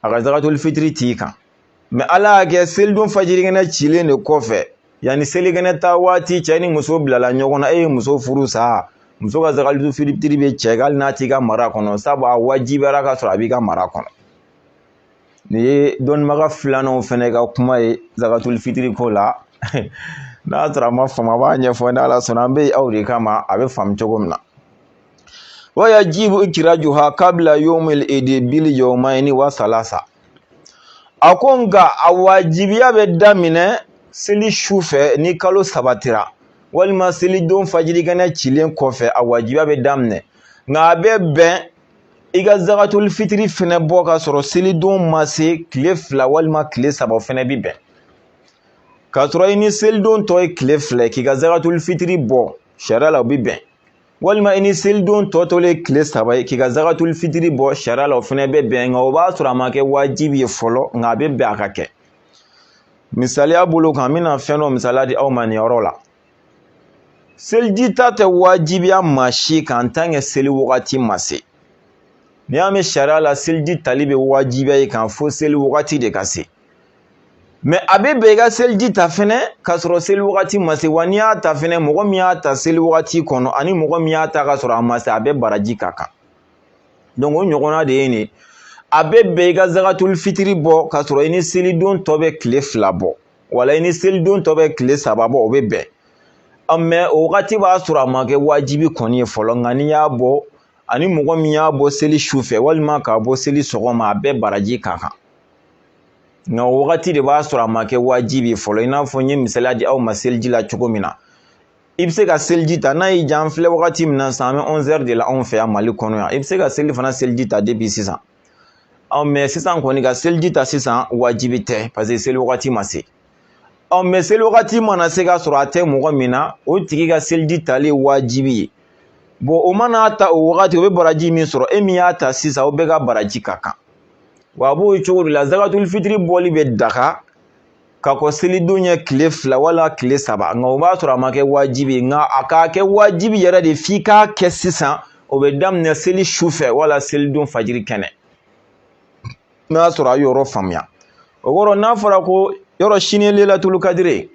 a ka zakatul fitiri t'i kan mais ala y'a kɛ selidon fajiri kɛnɛ cilen de kɔfɛ yanni selikɛnɛ ta waati cɛ ni muso bilala ɲɔgɔn na e ye muso furu sa muso ka zakatul fitiri bɛ cɛ hali n'a t'i ka mara kɔnɔ sabu a wajibiyara k'a sɔrɔ a b'i ka mara kɔnɔ nin ye dɔnnibaga filananw fɛnɛ ka kuma ye zakatul fitiri ko la n'a sɔrɔ a ma faamu a b'a ɲɛfɔ ni ala sɔnna an bɛ aw de kama a bɛ faamu cogo min na wayajibu ikirajuha kabla yawmil idi bil yawmayni wa salasa a ko nka a wajibiya bɛ daminɛ seli sufɛ ni kalo sabatira walima selidon fajiri kɛnɛ cilen kɔfɛ a wajibiya bɛ daminɛ nka a bɛ bɛn i ka zakatul fitiri fɛnɛ bɔ ka sɔrɔ selidon ma se tile fila walima tile saba fɛnɛ bi bɛn k'a sɔrɔ i ni selidon tɔ ye tile fila k'i ka zakatul fitiri bɔ sariya la o bi bɛn walima i ni selidon tɔ tolen ye tile saba ye k'i ka zakatul fitiri bɔ sariya la o fɛnɛ bɛ bɛn nka o b'a sɔrɔ a ma kɛ wajibi ye fɔlɔ nka a bɛ bɛn a ka kɛ misaliya bolo kan n bɛna fɛn dɔ misaliya di aw ma nin yɔrɔ la seliji ta tɛ wajibiya maa si kan tant que seli wagati ma se n'i y'a mɛn sariya la seliji tali bɛ wajibiya ye kan fo seli wagati de ka se mais a bɛ bɛn i ka seliji ta fɛnɛ k'a sɔrɔ seli wagati ma se wa n'i y'a ta fɛnɛ mɔgɔ min y'a ta seli wagati kɔnɔ ani mɔgɔ min y'a ta k'a sɔrɔ a ma se a bɛ baraji ka kan donc o ɲɔgɔnna de ye nin a bɛ bɛn i ka zakatul fitiri bɔ k'a sɔrɔ i ni selidon tɔ bɛ tile fila bɔ wala i ni selidon tɔ bɛ tile saba bɔ o bɛ bɛn mais o wagati b'a sɔrɔ a ma kɛ wajibi kɔni ye fɔlɔ nka n'i y'a bɔ ani mɔgɔ min y'a bɔ seli sufɛ walima k'a bɔ seli sɔgɔma a bɛɛ baraji ka kan nka o wagati de b'a sɔrɔ a ma kɛ wajibi fɔlɔ i n'a fɔ n ye misaliya di aw ma seliji la cogo min na i bɛ se ka seliji ta n'a y'i diya an filɛ wagati min na sisan an bɛ 11 heures de la anw fɛ yan Mali kɔnɔ yan i bɛ se ka seli fana seliji ta depuis sisan mais sisan kɔni ka seliji ta sisan wajibi tɛ parce que seli wagati ma se mais seli wagati mana se k'a sɔrɔ a tɛ mɔgɔ min na o tigi ka seliji tali wajibi ye bon o mana ta o wagati o bɛ baraji min sɔrɔ e min y'a ta sisan o bɛɛ ka baraji ka kan wa a b'o cogo de la zakatul fitiri bɔli bɛ daga ka kɔ selidon ɲɛ tile fila wala tile saba nka o b'a sɔrɔ a ma kɛ wajibi ye nka a ka kɛ wajibi yɛrɛ de f'i k'a kɛ sisan o bɛ daminɛ seli sufɛ wala selidon fajiri kɛnɛ n'a sɔrɔ a ye yɔrɔ faamuya o kɔrɔ n'a fɔra ko yɔrɔ sini ye lelatul kadiri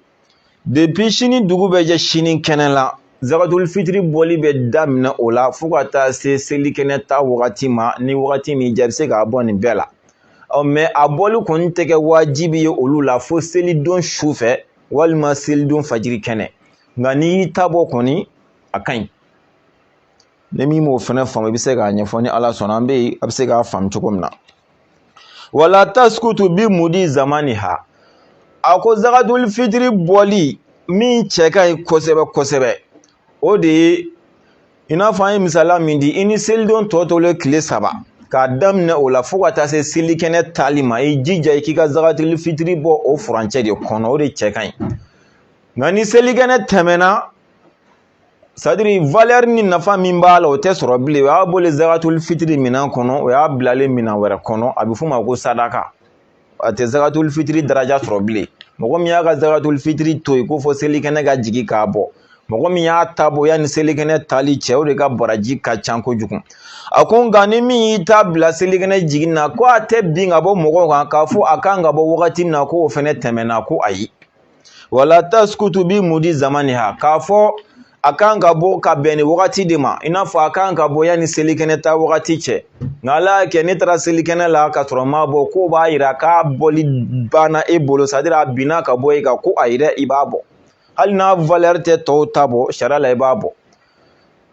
depuis sini dugu bɛ jɛ sini kɛnɛ la zakatul fitri bɔli bɛ daminɛ o la fo ka taa se selikɛnɛ ta wagati ma ni wagati min jɛ bɛ se k'a bɔ nin bɛɛ la mais a bɔli kɔni tɛ kɛ wajibi ye olu la fo selidon su fɛ walima selidon fajiri kɛnɛ nka n'i y'i ta bɔ kɔni a ka ɲi ni min m'o fana faamu i bɛ se k'a ɲɛfɔ ni Ala sɔnna an bɛ yen a bɛ se k'a faamu cogo min na wala taskutu bi mudi zamaniha a ko zakatul fitri bɔli min cɛ ka ɲi kosɛbɛ kosɛbɛ o de ye i n'a fɔ an ye misaliya min di i ni selidon tɔ tolen tile 3 k'a daminɛ o la fo ka taa se selikɛnɛ tali ma i jija i k'i ka zakatul fitri bɔ o furancɛ de kɔnɔ o de cɛ ka ɲi nka ni selikɛnɛ tɛmɛna c'est-à-dire valeur ni nafa min b'a la o tɛ sɔrɔ bilen o y'a bɔlen zakatul fitri minɛn kɔnɔ o y'a bilalen minɛn wɛrɛ kɔnɔ a bɛ f'o ma ko sadaka a tɛ zakatul fitri daraja sɔrɔ bilen mɔgɔ min y'a ka zakatul fitri to yen ko fɔ selikɛnɛ ka jigin k'a bɔ mɔgɔ min y'a ta bɔ yanni selikɛnɛ tali cɛ o de ka baraji ka ca kojugu a ko nka ni min y'i ta bila selikɛnɛ jigin na ko a tɛ bin ka bɔ mɔgɔw kan k'a fɔ a kan ka bɔ wagati min na ko o fana tɛmɛna ko ayi wala taskutu bi mudi zamaniha k'a fɔ a kan ka bɔ ka bɛn ni wagati de ma i n'a fɔ a kan ka bɔ yanni selikɛnɛ ta wagati cɛ nka Ala y'a kɛ ne taara selikɛnɛ la ka sɔrɔ n ma bɔ k'o b'a yira k'a bɔli banna e bolo c'est-à-dire a binna ka bɔ e kan ko ayi dɛ i b'a bɔ hali n'a valeur tɛ tɔw ta bɔ sariya la i b'a bɔ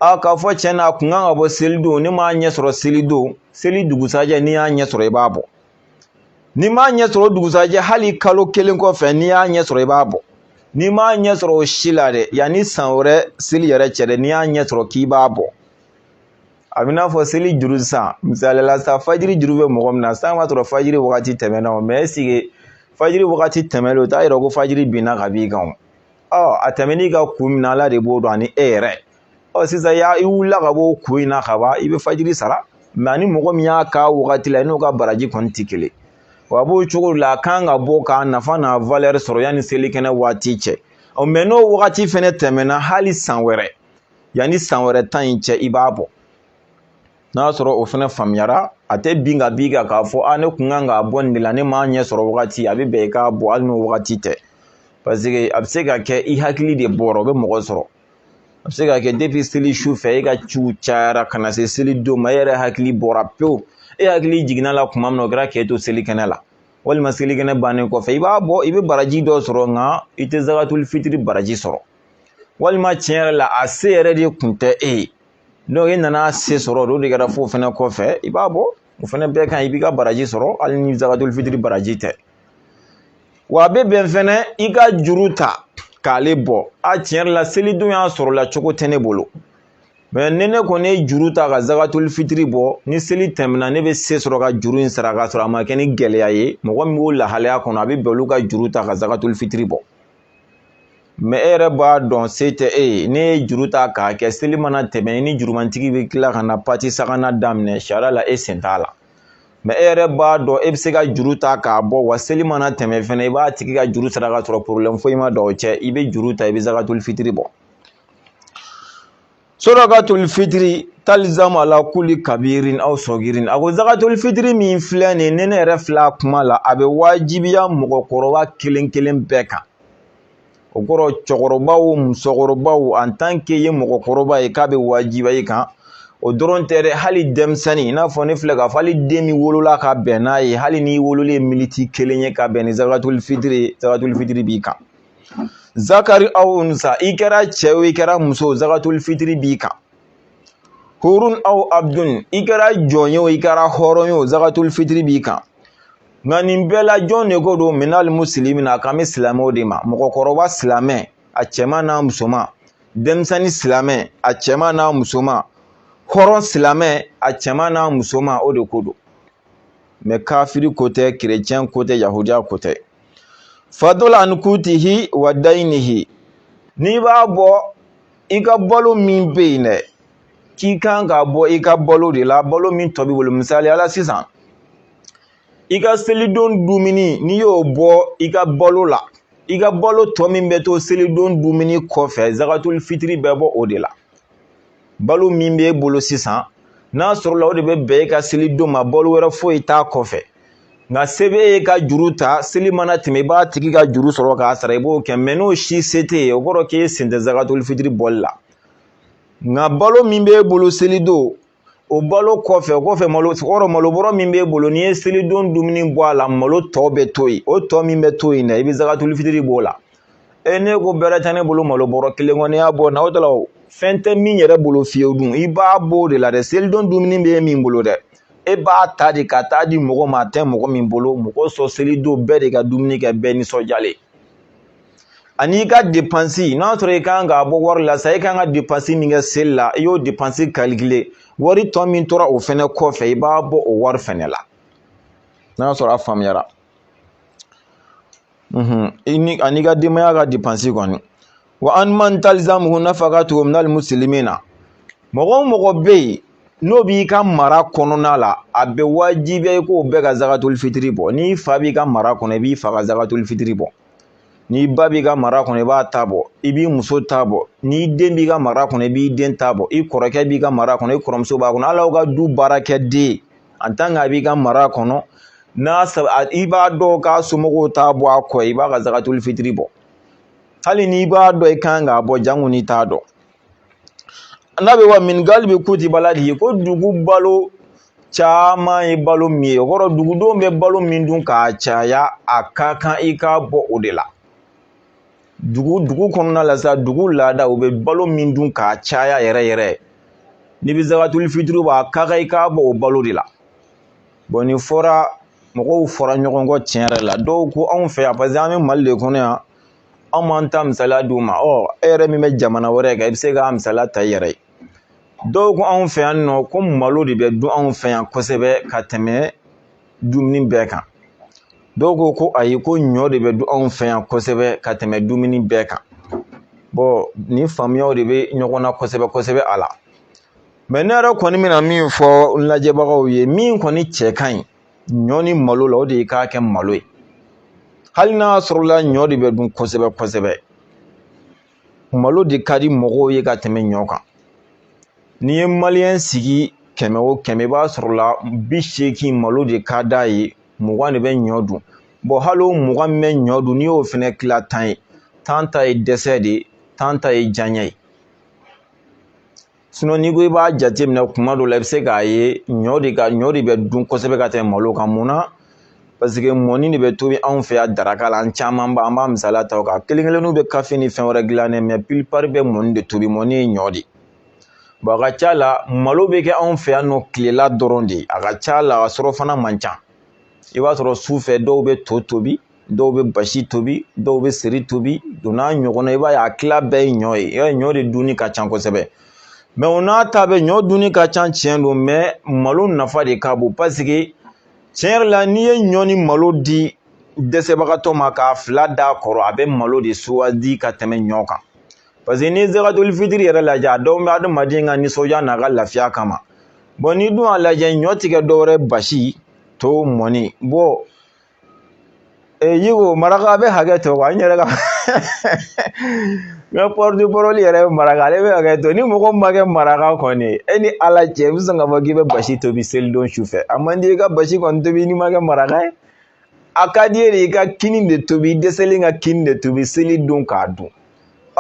k'a fɔ tiɲɛ na a kun kan ka bɔ selidon ne m'a ɲɛ sɔrɔ selidon seli dugusajɛ n'i y'a ɲɛ sɔrɔ i b'a bɔ n'i m'a ɲɛ sɔrɔ dugusajɛ hali kalo 1 kɔfɛ n'i y'a ɲɛ sɔrɔ i b'a bɔ n'i m'a ɲɛ sɔrɔ o si la dɛ yanni san wɛrɛ seli yɛrɛ cɛ dɛ n'i y'a ɲɛ sɔrɔ k'i b'a bɔ a bɛ n'a fɔ seli juru sisan misali la sa fajiri juru bɛ mɔgɔ min na san b'a sɔrɔ fajiri wagati tɛmɛna o mais est-ce que fajiri wagati tɛmɛlen o t'a yira ko fajiri binna ka b'i kan o a tɛmɛn'i ka kun min na Ala de b'o dɔn ani e yɛrɛ sisan i wulila ka bɔ o kun in na ka ban i bɛ fajiri sara mais ani mɔgɔ min y'a k'a wagati la i n'o ka baraji kɔni tɛ kelen wa b'o cogo la a kan ka bɔ k'a nafa n'a valeur sɔrɔ yanni selikɛnɛ waati cɛ mais n'o wagati fɛnɛ tɛmɛna hali san wɛrɛ yanni san wɛrɛ ta in cɛ i b'a bɔ n'a sɔrɔ o fɛnɛ faamuyara a tɛ bin ka b'i kan k'a fɔ ne kun kan k'a bɔ nin de la ne m'a ɲɛ sɔrɔ wagati a bɛ bɛn i k'a bɔ hali n'o wagati tɛ parce que a bɛ se ka kɛ i hakili de bɔra o bɛ mɔgɔ sɔrɔ a bɛ se ka kɛ depuis seli su fɛ e ka ciw cayara ka na se seli don ma e yɛrɛ hakili bɔra pewu e hakili jiginna la tuma min na o kɛra k'e to selikɛnɛ la walima selikɛnɛ bannen kɔfɛ i b'a bɔ i bɛ baraji dɔ sɔrɔ nka i tɛ zakatul fitri baraji sɔrɔ walima tiɲɛ yɛrɛ la a se yɛrɛ de kun tɛ e ye donc e nana se sɔrɔ o de kɛra fo fɛnɛ kɔfɛ i b'a bɔ o fɛnɛ bɛɛ kan i b'i ka baraji sɔrɔ hali ni zakatul fitri baraji tɛ wa a bɛ bɛn fɛnɛ i ka juru ta k'ale bɔ tiɲɛ yɛrɛ la selidon y'a sɔrɔ la cogo tɛ ne bolo mais ni ne kɔni ye juru ta ka zakatul fitri bɔ ni seli tɛmɛna ne bɛ se sɔrɔ ka juru in sara ka sɔrɔ a ma kɛ ni gɛlɛya ye mɔgɔ min b'o lahalaya kɔnɔ a bɛ bɛn olu ka juru ta ka zakatul fitri bɔ mais e yɛrɛ b'a dɔn se tɛ e ye ne ye juru ta k'a kɛ seli mana tɛmɛ i ni jurumantigi bɛ tila ka na pati sabanan daminɛ sariya la e sen t'a la mais e yɛrɛ b'a dɔn e bɛ se ka juru ta k'a bɔ wa seli mana tɛmɛ fɛnɛ i b'a tigi ka juru sara ka sɔrɔ problème foyi ma don o cɛ i bɛ juru ta i bɛ zakatul fitri bɔ Sadaqatul fitri talzamu ala kulli kabirin aw sogirin a ko zakatul fitri min filɛ nin ni ne yɛrɛ filɛ kuma la a bɛ wajibiya mɔgɔkɔrɔba kelen kelen bɛɛ kan o kɔrɔ cɛkɔrɔba o musokɔrɔba o en tant que ye mɔgɔkɔrɔba ye k'a bɛ wajibiya i kan o dɔrɔn tɛ dɛ hali denmisɛnnin i n'a fɔ ne filɛ k'a fɔ hali den min wolola ka bɛn n'a ye hali n'i wololen miniti 1 ye ka bɛn ni zakatul fitri b'i kan zakari aw unsa i kɛra cɛ o i kɛra muso zakatul fitri b'i kan hurun aw abdun i kɛra jɔn ye o i kɛra hɔrɔn ye o zakatul fitri b'i kan nka nin bɛɛ la jɔn de ko don minal muslimina a kan bɛ silamɛw de ma mɔgɔkɔrɔba silamɛ a cɛman n'a musoman denmisɛnnin silamɛ a cɛman n'a musoman hɔrɔn silamɛ a cɛman n'a musoman o de ko don mais kafiri ko tɛ kerecɛn ko tɛ yahudiya ko tɛ fadul an kutihi wa dainihi n'i b'a bɔ i ka balo min bɛ yen dɛ k'i kan ka bɔ i ka balo de la balo min tɔ b'i bolo misaliya la sisan i ka selidon dumuni n'i y'o bɔ i ka balo la i ka balo tɔ min bɛ to selidon dumuni kɔfɛ zakatul fitri bɛ bɔ o de la balo min b'e bolo sisan n'a sɔrɔla o de bɛ bɛn e ka selidon ma balo wɛrɛ foyi t'a kɔfɛ nka se b'e ye ka juru ta seli mana tɛmɛ i b'a tigi ka juru sɔrɔ k'a sara i b'o kɛ mais n'o si se t'e ye o kɔrɔ k'e sen tɛ zakatul fitri bɔli la nka balo min b'e bolo selido o balo kɔfɛ malo kɔrɔ malobɔrɔ min b'e bolo n'i ye selidon dumuni bɔ a la malo tɔ bɛ to yen o tɔ min bɛ to yen dɛ i bɛ zakatuli fitiri b'o la ne ko bɛrɛ tɛ ne bolo malobɔrɔ kelen kɔni y'a bɔ na o tala fɛn tɛ min yɛrɛ bolo fiyewu dun i b'a bɔ o de la dɛ selidon dumuni bɛ e min bolo dɛ e b'a ta de ka taa di mɔgɔ ma a tɛ mɔgɔ min bolo mɔgɔ sɔn selidon bɛɛ de ka dumuni kɛ bɛɛ nisɔndiyalen ani ka dépense n'a sɔrɔ i kan ka bɔ wari la sa i kan ka dépense min kɛ seli la i y'o dépense calculer wari tɔ min tora o fɛnɛ kɔfɛ i b'a bɔ o wari fɛnɛ la n'a sɔrɔ a faamuyara ani ka denbaya ka dépense kɔni wa an man talzamuhu nafaqatuhu minal muslimina mɔgɔ o mɔgɔ bɛ yen n'o b'i ka mara kɔnɔna la a bɛ wajibiya i k'o bɛɛ ka zakatuli fitiri bɔ n'i fa b'i ka mara kɔnɔ i b'i fa ka zakatuli fitiri bɔ n'i ba b'i ka mara kɔnɔ i b'a ta bɔ i b'i muso ta bɔ n'i den b'i ka mara kɔnɔ i b'i den ta bɔ i kɔrɔkɛ b'i ka mara kɔnɔ i kɔrɔmuso b'a kɔnɔ ala ka du baarakɛden en tant que a b'i ka mara kɔnɔ i b'a dɔn k'a somɔgɔw t'a bɔ a kɔ i b'a ka zakatuli fitiri bɔ hali n'i b'a dɔn i kan k'a bɔ jango n'i t'a dɔn n'a bɛ wa min galibi kutiba alaihi ko dugu balo caman ye balo min ye o kɔrɔ dugudenw bɛ balo min dun k'a caya a ka kan i k'a bɔ o de la dugu kɔnɔna la sa dugu laada u bɛ balo min dun k'a caya yɛrɛ yɛrɛ n'i bɛ zakatuli fitiri bɔ a ka kan i k'a bɔ o balo de la bon nin fɔra mɔgɔw fɔra ɲɔgɔn kɔ tiɲɛ yɛrɛ la dɔw ko anw fɛ yan parce que an bɛ Mali de kɔnɔ yan anw m'an ta misaliya d'u ma e yɛrɛ min bɛ jamana wɛrɛ kan i bɛ se k'a misaliya ta i yɛrɛ ye dɔw ko anw fɛ yan nɔ ko malo de bɛ dun anw fɛ yan kosɛbɛ ka tɛmɛ dumuni bɛɛ kan dɔw ko ayi ko ɲɔ de bɛ dun anw fɛ yan kosɛbɛ ka tɛmɛ dumuni bɛɛ kan bon nin faamuyaw de bɛ ɲɔgɔn na kosɛbɛ kosɛbɛ a la mais ne yɛrɛ kɔni bɛna min fɔ n lajɛbagaw ye min kɔni cɛ ka ɲi ɲɔ ni malo la o de ye k'a kɛ malo ye hali n'a sɔrɔla ɲɔ de bɛ dun kosɛbɛ kosɛbɛ malo de ka di mɔgɔw ye ka tɛmɛ ɲɔ kan n'i ye maliyɛn sigi 100 o 100 i b'a sɔrɔla 80 malo de ka d'a ye 20 de bɛ ɲɔ dun bon hali o 20 min bɛ ɲɔ dun n'i y'o fɛnɛ tila 10 ye 10 ta ye dɛsɛ de ye 10 ta ye diyaɲɛ ye sinon n'i ko i b'a jateminɛ kuma dɔ la i bɛ se k'a ye ɲɔ de bɛ dun kosɛbɛ ka tɛmɛ malo kan mun na parce que mɔni de bɛ tobi anw fɛ yan daraka la an caman an b'a misaliya ta o kan kelen-kelenninw bɛ kafe ni fɛn wɛrɛ dilan dɛ mais plupart bɛ mɔni de tobi mɔni ye ɲɔ de bon a ka ca la malo bɛ kɛ anw fɛ yan nɔ tilela dɔrɔn de a ka ca la a sɔrɔ fana man ca i b'a sɔrɔ su fɛ dɔw bɛ to tobi dɔw bɛ basi tobi dɔw bɛ seri tobi don n'a ɲɔgɔnna i b'a ye a tila bɛɛ ye ɲɔ ye ɲɔ de dunni ka ca kosɛbɛ mais o n'a ta bɛ ɲɔ dunni ka ca tiɲɛ don mais malo nafa de ka bon parce que tiɲɛ yɛrɛ la n'i ye ɲɔ ni malo di dɛsɛbagatɔ ma k'a fila d'a kɔrɔ a bɛ malo de sugandi ka tɛmɛ ɲɔ kan parce que n'i ye zakatuli fitiri yɛrɛ lajɛ a dɔw bɛ adamaden ka nisɔndiya n'a ka lafiya kama bon n'i dun y'a lajɛ ɲɔ tɛ kɛ dɔwɛrɛ basi to mɔni bon Yiko maraka bɛ hakɛ to quoi n yɛrɛ ka n ka porte parole yɛrɛ bɛ maraka ale bɛ hakɛ to ni mɔgɔ ma kɛ maraka kɔni e ni ala cɛ i bɛ sɔn k'a fɔ k'i bɛ basi tobi selidon sufɛ a man di i ka basi kɔni tobi n'i ma kɛ maraka ye a ka di e de i ka kini de tobi i dɛsɛlen ka kini de tobi selidon k'a dun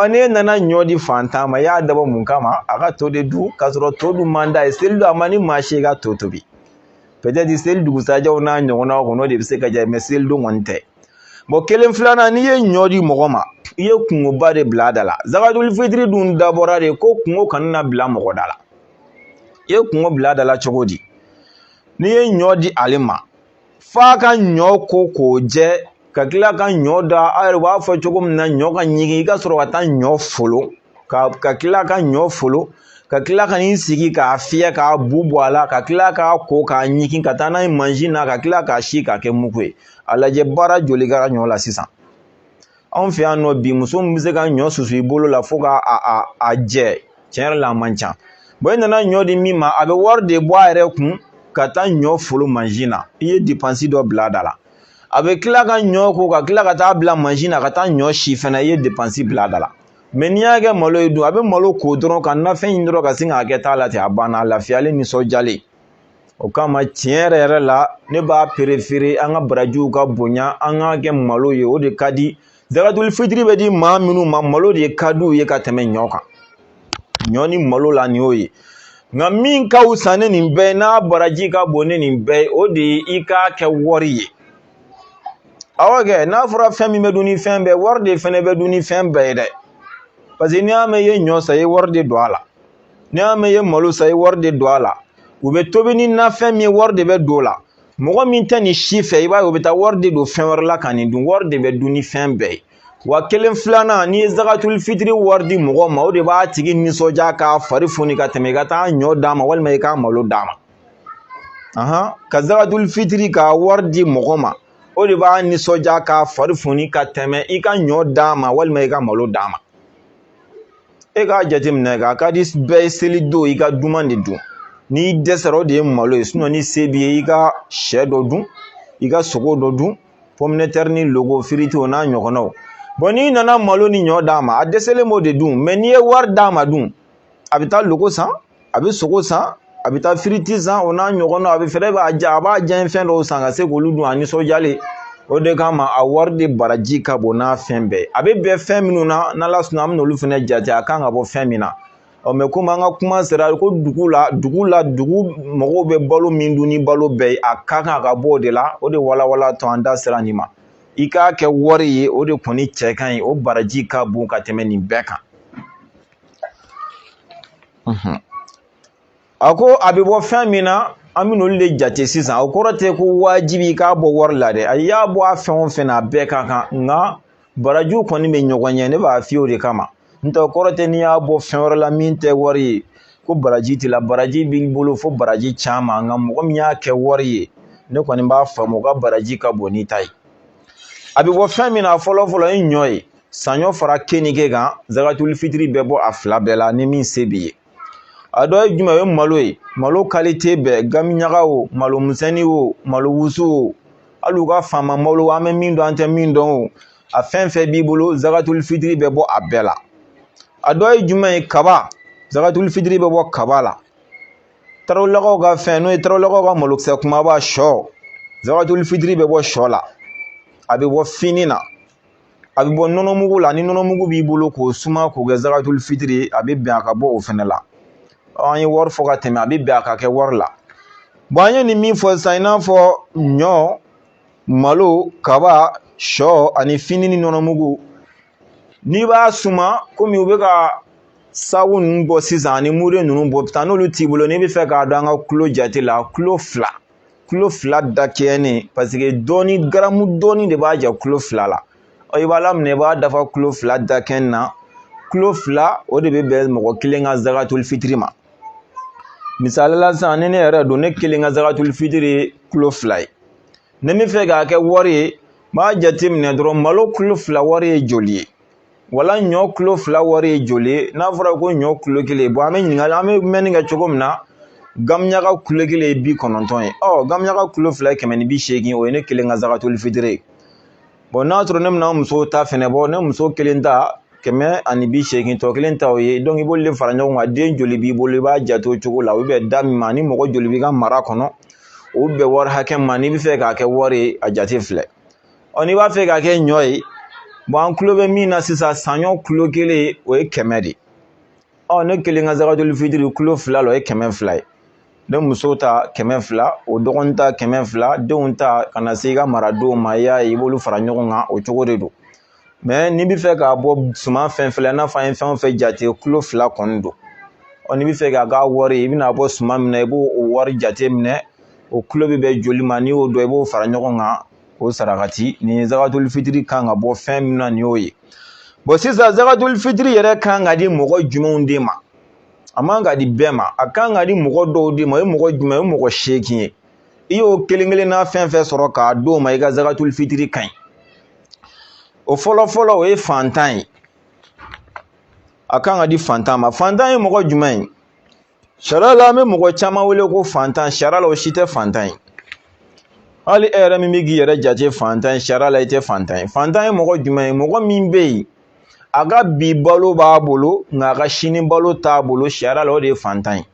n'e nana ɲɔ di fantan ma i y'a dabɔ mun kama a ka to de dun k'a sɔrɔ to dun man d'a ye selidon a man di maa si i ka to tobi peut-être seli dugusajɛw n'a ɲɔgɔnnaw kɔnɔ o de bɛ se ka diya mais selidon kɔni tɛ bon kelen filanan n'i ye ɲɔ di mɔgɔ ma i ye kungoba de bila a da la zakatuli fitiri dun dabɔra de ko kungo kana na bila mɔgɔ da la i ye kungo bila a da la cogo di n'i ye ɲɔ di ale ma f'a ka ɲɔ ko k'o jɛ ka tila ka ɲɔ da a yɛrɛ b'a fɔ cogo min na ɲɔ ka ɲigin i ka sɔrɔ ka taa ɲɔ folo ka tila ka ɲɔ folo ka tila ka n'i sigi k'a fiyɛ k'a bu bɔ a la ka tila k'a ko k'a ɲigin ka taa n'a ye mansin na ka tila k'a si k'a kɛ mugu ye a lajɛ baara joli kɛra ɲɔ la sisan anw fɛ yan nɔ bi muso min bɛ se ka ɲɔ susu i bolo la fo k'a jɛ tiɲɛ yɛrɛ la a man ca bon i nana ɲɔ di min ma a bɛ wari de bɔ a yɛrɛ kun ka taa ɲɔ folo mansin na i ye dépense dɔ bila a da la a bɛ tila ka ɲɔ ko ka tila ka taa bila mansin na ka taa ɲɔ si fana i ye dépense bila a da la mais n'i y'a kɛ malo ye dun a bɛ malo ko dɔrɔn ka nafɛn ɲini dɔrɔn ka sin k'a kɛ t'a la ten a banna a lafiyalen nisɔndiyalen o kama tiɲɛ yɛrɛ yɛrɛ la ne b'a préféré an ka barajiw ka bonya an ka kɛ malo ye o de ka di zakatuli fitiri bɛ di maa minnu ma malo de ka d'u ye ka tɛmɛ ɲɔ kan ɲɔ ni malo la nin y'o ye nka min ka wusa ne nin bɛɛ n'a baraji ka bon ne nin bɛɛ o de ye i k'a kɛ wari ye awɔ kɛ n'a fɔra fɛn min bɛ dun ni fɛn bɛɛ wari de fɛnɛ bɛ dun ni fɛn bɛɛ ye dɛ parce que n'i y'a mɛn i ye ɲɔ san i ye wari de don a la n'i y'a mɛn i ye malo san i ye wari de don a la u bɛ tobi ni nafɛn min ye wari de bɛ don o la mɔgɔ min tɛ nin si fɛ i b'a ye u bɛ taa wari de don fɛn wɛrɛ la ka nin dun wari de bɛ dun ni fɛn bɛɛ ye wa kelen filanan n'i ye zakatul fitiri wari di mɔgɔ ma o de b'a tigi nisɔndiya k'a fari foni ka tɛmɛ i ka taa ɲɔ d'a ma walima i k'a malo d'a ma ka zakatul fitiri ka wari di mɔgɔ ma o de b'a nisɔndiya k'a fari foni ka tɛmɛ i ka ɲɔ d'a ma walima i ka malo d'a ma e k'a jateminɛ k'a ka di bɛɛ ye seli don i ka duman de dun n'i dɛsɛra o de ye malo ye ni se b'i ye i ka sɛ dɔ dun i ka sogo dɔ dun pomme de terre ni logo firiti o n'a ɲɔgɔnnaw n'i nana malo ni ɲɔ d'a ma a dɛsɛlen b'o de dun mais n'i ye wari d'a ma dun a bɛ taa logo san a bɛ sogo san a bɛ taa firiti san o n'a ɲɔgɔnnaw a bɛ fɛrɛ a b'a diya fɛn dɔw san ka se k'olu dun a nisɔndiyalen o de kama a wari de baraji ka bon n'a fɛn bɛɛ a bɛ bɛn fɛn minnu na n'Ala sɔnna an bɛ n'olu fɛnɛ jate a kan ka bɔ fɛn min na mais komi an ka kuma sera ko dugu mɔgɔw bɛ balo min dun ni balo bɛɛ ye a ka kan a ka bɔ o de la o de walawala tɔ an da sera nin ma i k'a kɛ wari ye o de kɔni cɛ ka ɲi o baraji ka bon ka tɛmɛ nin bɛɛ kan a ko a bɛ bɔ fɛn min na an bɛ n'olu de jate sisan o kɔrɔ tɛ ko wajibi i k'a bɔ wari la dɛ a y'a bɔ a fɛn o fɛn na a bɛɛ ka kan nka barajiw kɔni bɛ ɲɔgɔn ɲɛ ne b'a f'i ye o de kama n tɛ o kɔrɔ tɛ n'i y'a bɔ fɛn wɛrɛ la min tɛ wari ye ko baraji t'i la baraji b'i bolo fo baraji caman nka mɔgɔ min y'a kɛ wari ye ne kɔni b'a faamu o ka baraji ka bon n'i ta ye a bɛ bɔ fɛn min na fɔlɔ-fɔlɔ ye ɲɔ ye saɲɔ fara kenige kan zakatul fitiri bɛ bɔ a fila bɛɛ la ni min se b'i ye a dɔ ye jumɛn o ye malo ye malo kalite bɛɛ gamiɲaga o malo misɛnnin o malo wusu o hali u ka faama malo an bɛ min dɔn an tɛ min dɔn o a fɛn fɛn b'i bolo zakatul fitiri bɛ bɔ a bɛɛ la a dɔ ye jumɛn ye kaba zakatul fitiri bɛ bɔ kaba la tarawelelakaw ka fɛn n'o ye tarawelelakaw ka malokisɛ kumaba sɔ zakatul fitiri bɛ bɔ sɔ la a bɛ bɔ fini na a bɛ bɔ nɔnɔmugu la ni nɔnɔmugu b'i bolo k'o suma k'o kɛ zakatul fitiri a bɛ bɛn a ka bɔ o fɛnɛ la an ye wari fɔ ka tɛmɛ a bɛ bɛn a ka kɛ wari la an ye nin min fɔ sisan i n'a fɔ ɲɔ malo kaba sɔ ani fini ni nɔnɔmugu n'i b'a suma komi u bɛ ka sabu ninnu bɔ sisan ani mure ninnu bɔ taa n'olu t'i bolo n'i bɛ fɛ k'a dɔn an ka kulo jate la kulo fila da kɛɲɛnen parce que dɔɔni garamu dɔɔni de b'a jɛ kulo fila la i b'a laminɛ i b'a dafa kulo fila da kɛɲɛ na kulo fila o de bɛ bɛn mɔgɔ kelen ka zakatul fitiri ma misali la sisan ni ne yɛrɛ don ne kelen ka zakatul fitiri ye kulo fila ye ne bɛ fɛ k'a kɛ wari ye n b'a jateminɛ dɔrɔn malo kulo fila wari ye joli ye wala ɲɔ kulo fila wari ye joli ye n'a fɔra ko ɲɔ kulo kelen an bɛ ɲininkali an bɛ mɛnni kɛ cogo min na gamiɲaga kulo kelen ye 90 ye gamiɲaga kulo fila ye 180 o ye ne kelen ka zakatul fitiri ye n'a sɔrɔ ne bɛna muso ta fɛnɛ bɔ ne muso kelen ta 180 tɔ kelen ta o ye donc i b'olu de fara ɲɔgɔn kan den joli b'i bolo i b'a jate o cogo la o bɛ da min ma ni mɔgɔ joli b'i ka mara kɔnɔ o bɛ wari hakɛ ma n'i bɛ fɛ k'a kɛ wari ye a jate filɛ n'i b'a fɛ k'a kɛ ɲɔ ye an kulo bɛ min na sisan saɲɔ kulo kelen o ye 100 de ne kelen ka zakatul fitiri kulo fila la o ye 200 ye ne muso ta 200 o dɔgɔnin ta 200 denw ta ka na se i ka maradenw ma i y'a ye i b'olu fara ɲɔgɔn kan o cogo de don mais n'i bɛ fɛ k'a bɔ suman fɛn fɛn n'a fɔ an ye fɛn o fɛn jate kulo fila kɔni don n'i bɛ fɛ k'a k'a wari ye i bɛna bɔ suman min na i b'o wari jate minɛ o kulo bɛ bɛn joli ma n'i y'o dɔn i b'o fara ɲɔgɔn kan o sarakati nin zakatul fitiri kan ka bɔ fɛn min na nin y'o ye sisan zakatul fitiri yɛrɛ kan ka di mɔgɔ jumɛnw de ma a man ka di bɛɛ ma a kan ka di mɔgɔ dɔw de ma o ye mɔgɔ jumɛn o ye mɔgɔ 8 ye i y'o kelen-kelenna fɛn fɛn sɔrɔ k'a d'o ma i ka zakatul fitiri ka ɲi o fɔlɔ-fɔlɔ o ye fantan ye a kan ka di fantan ma fantan ye mɔgɔ jumɛn ye sariya la an bɛ mɔgɔ caman wele ko fantan sariya la o si tɛ fantan ye hali e yɛrɛ min bɛ k'i yɛrɛ jate fantan ye sariya la i tɛ fantan ye fantan ye mɔgɔ jumɛn ye mɔgɔ min bɛ yen a ka bi balo b'a bolo nka a ka sini balo t'a bolo sariya la o de ye fantan ye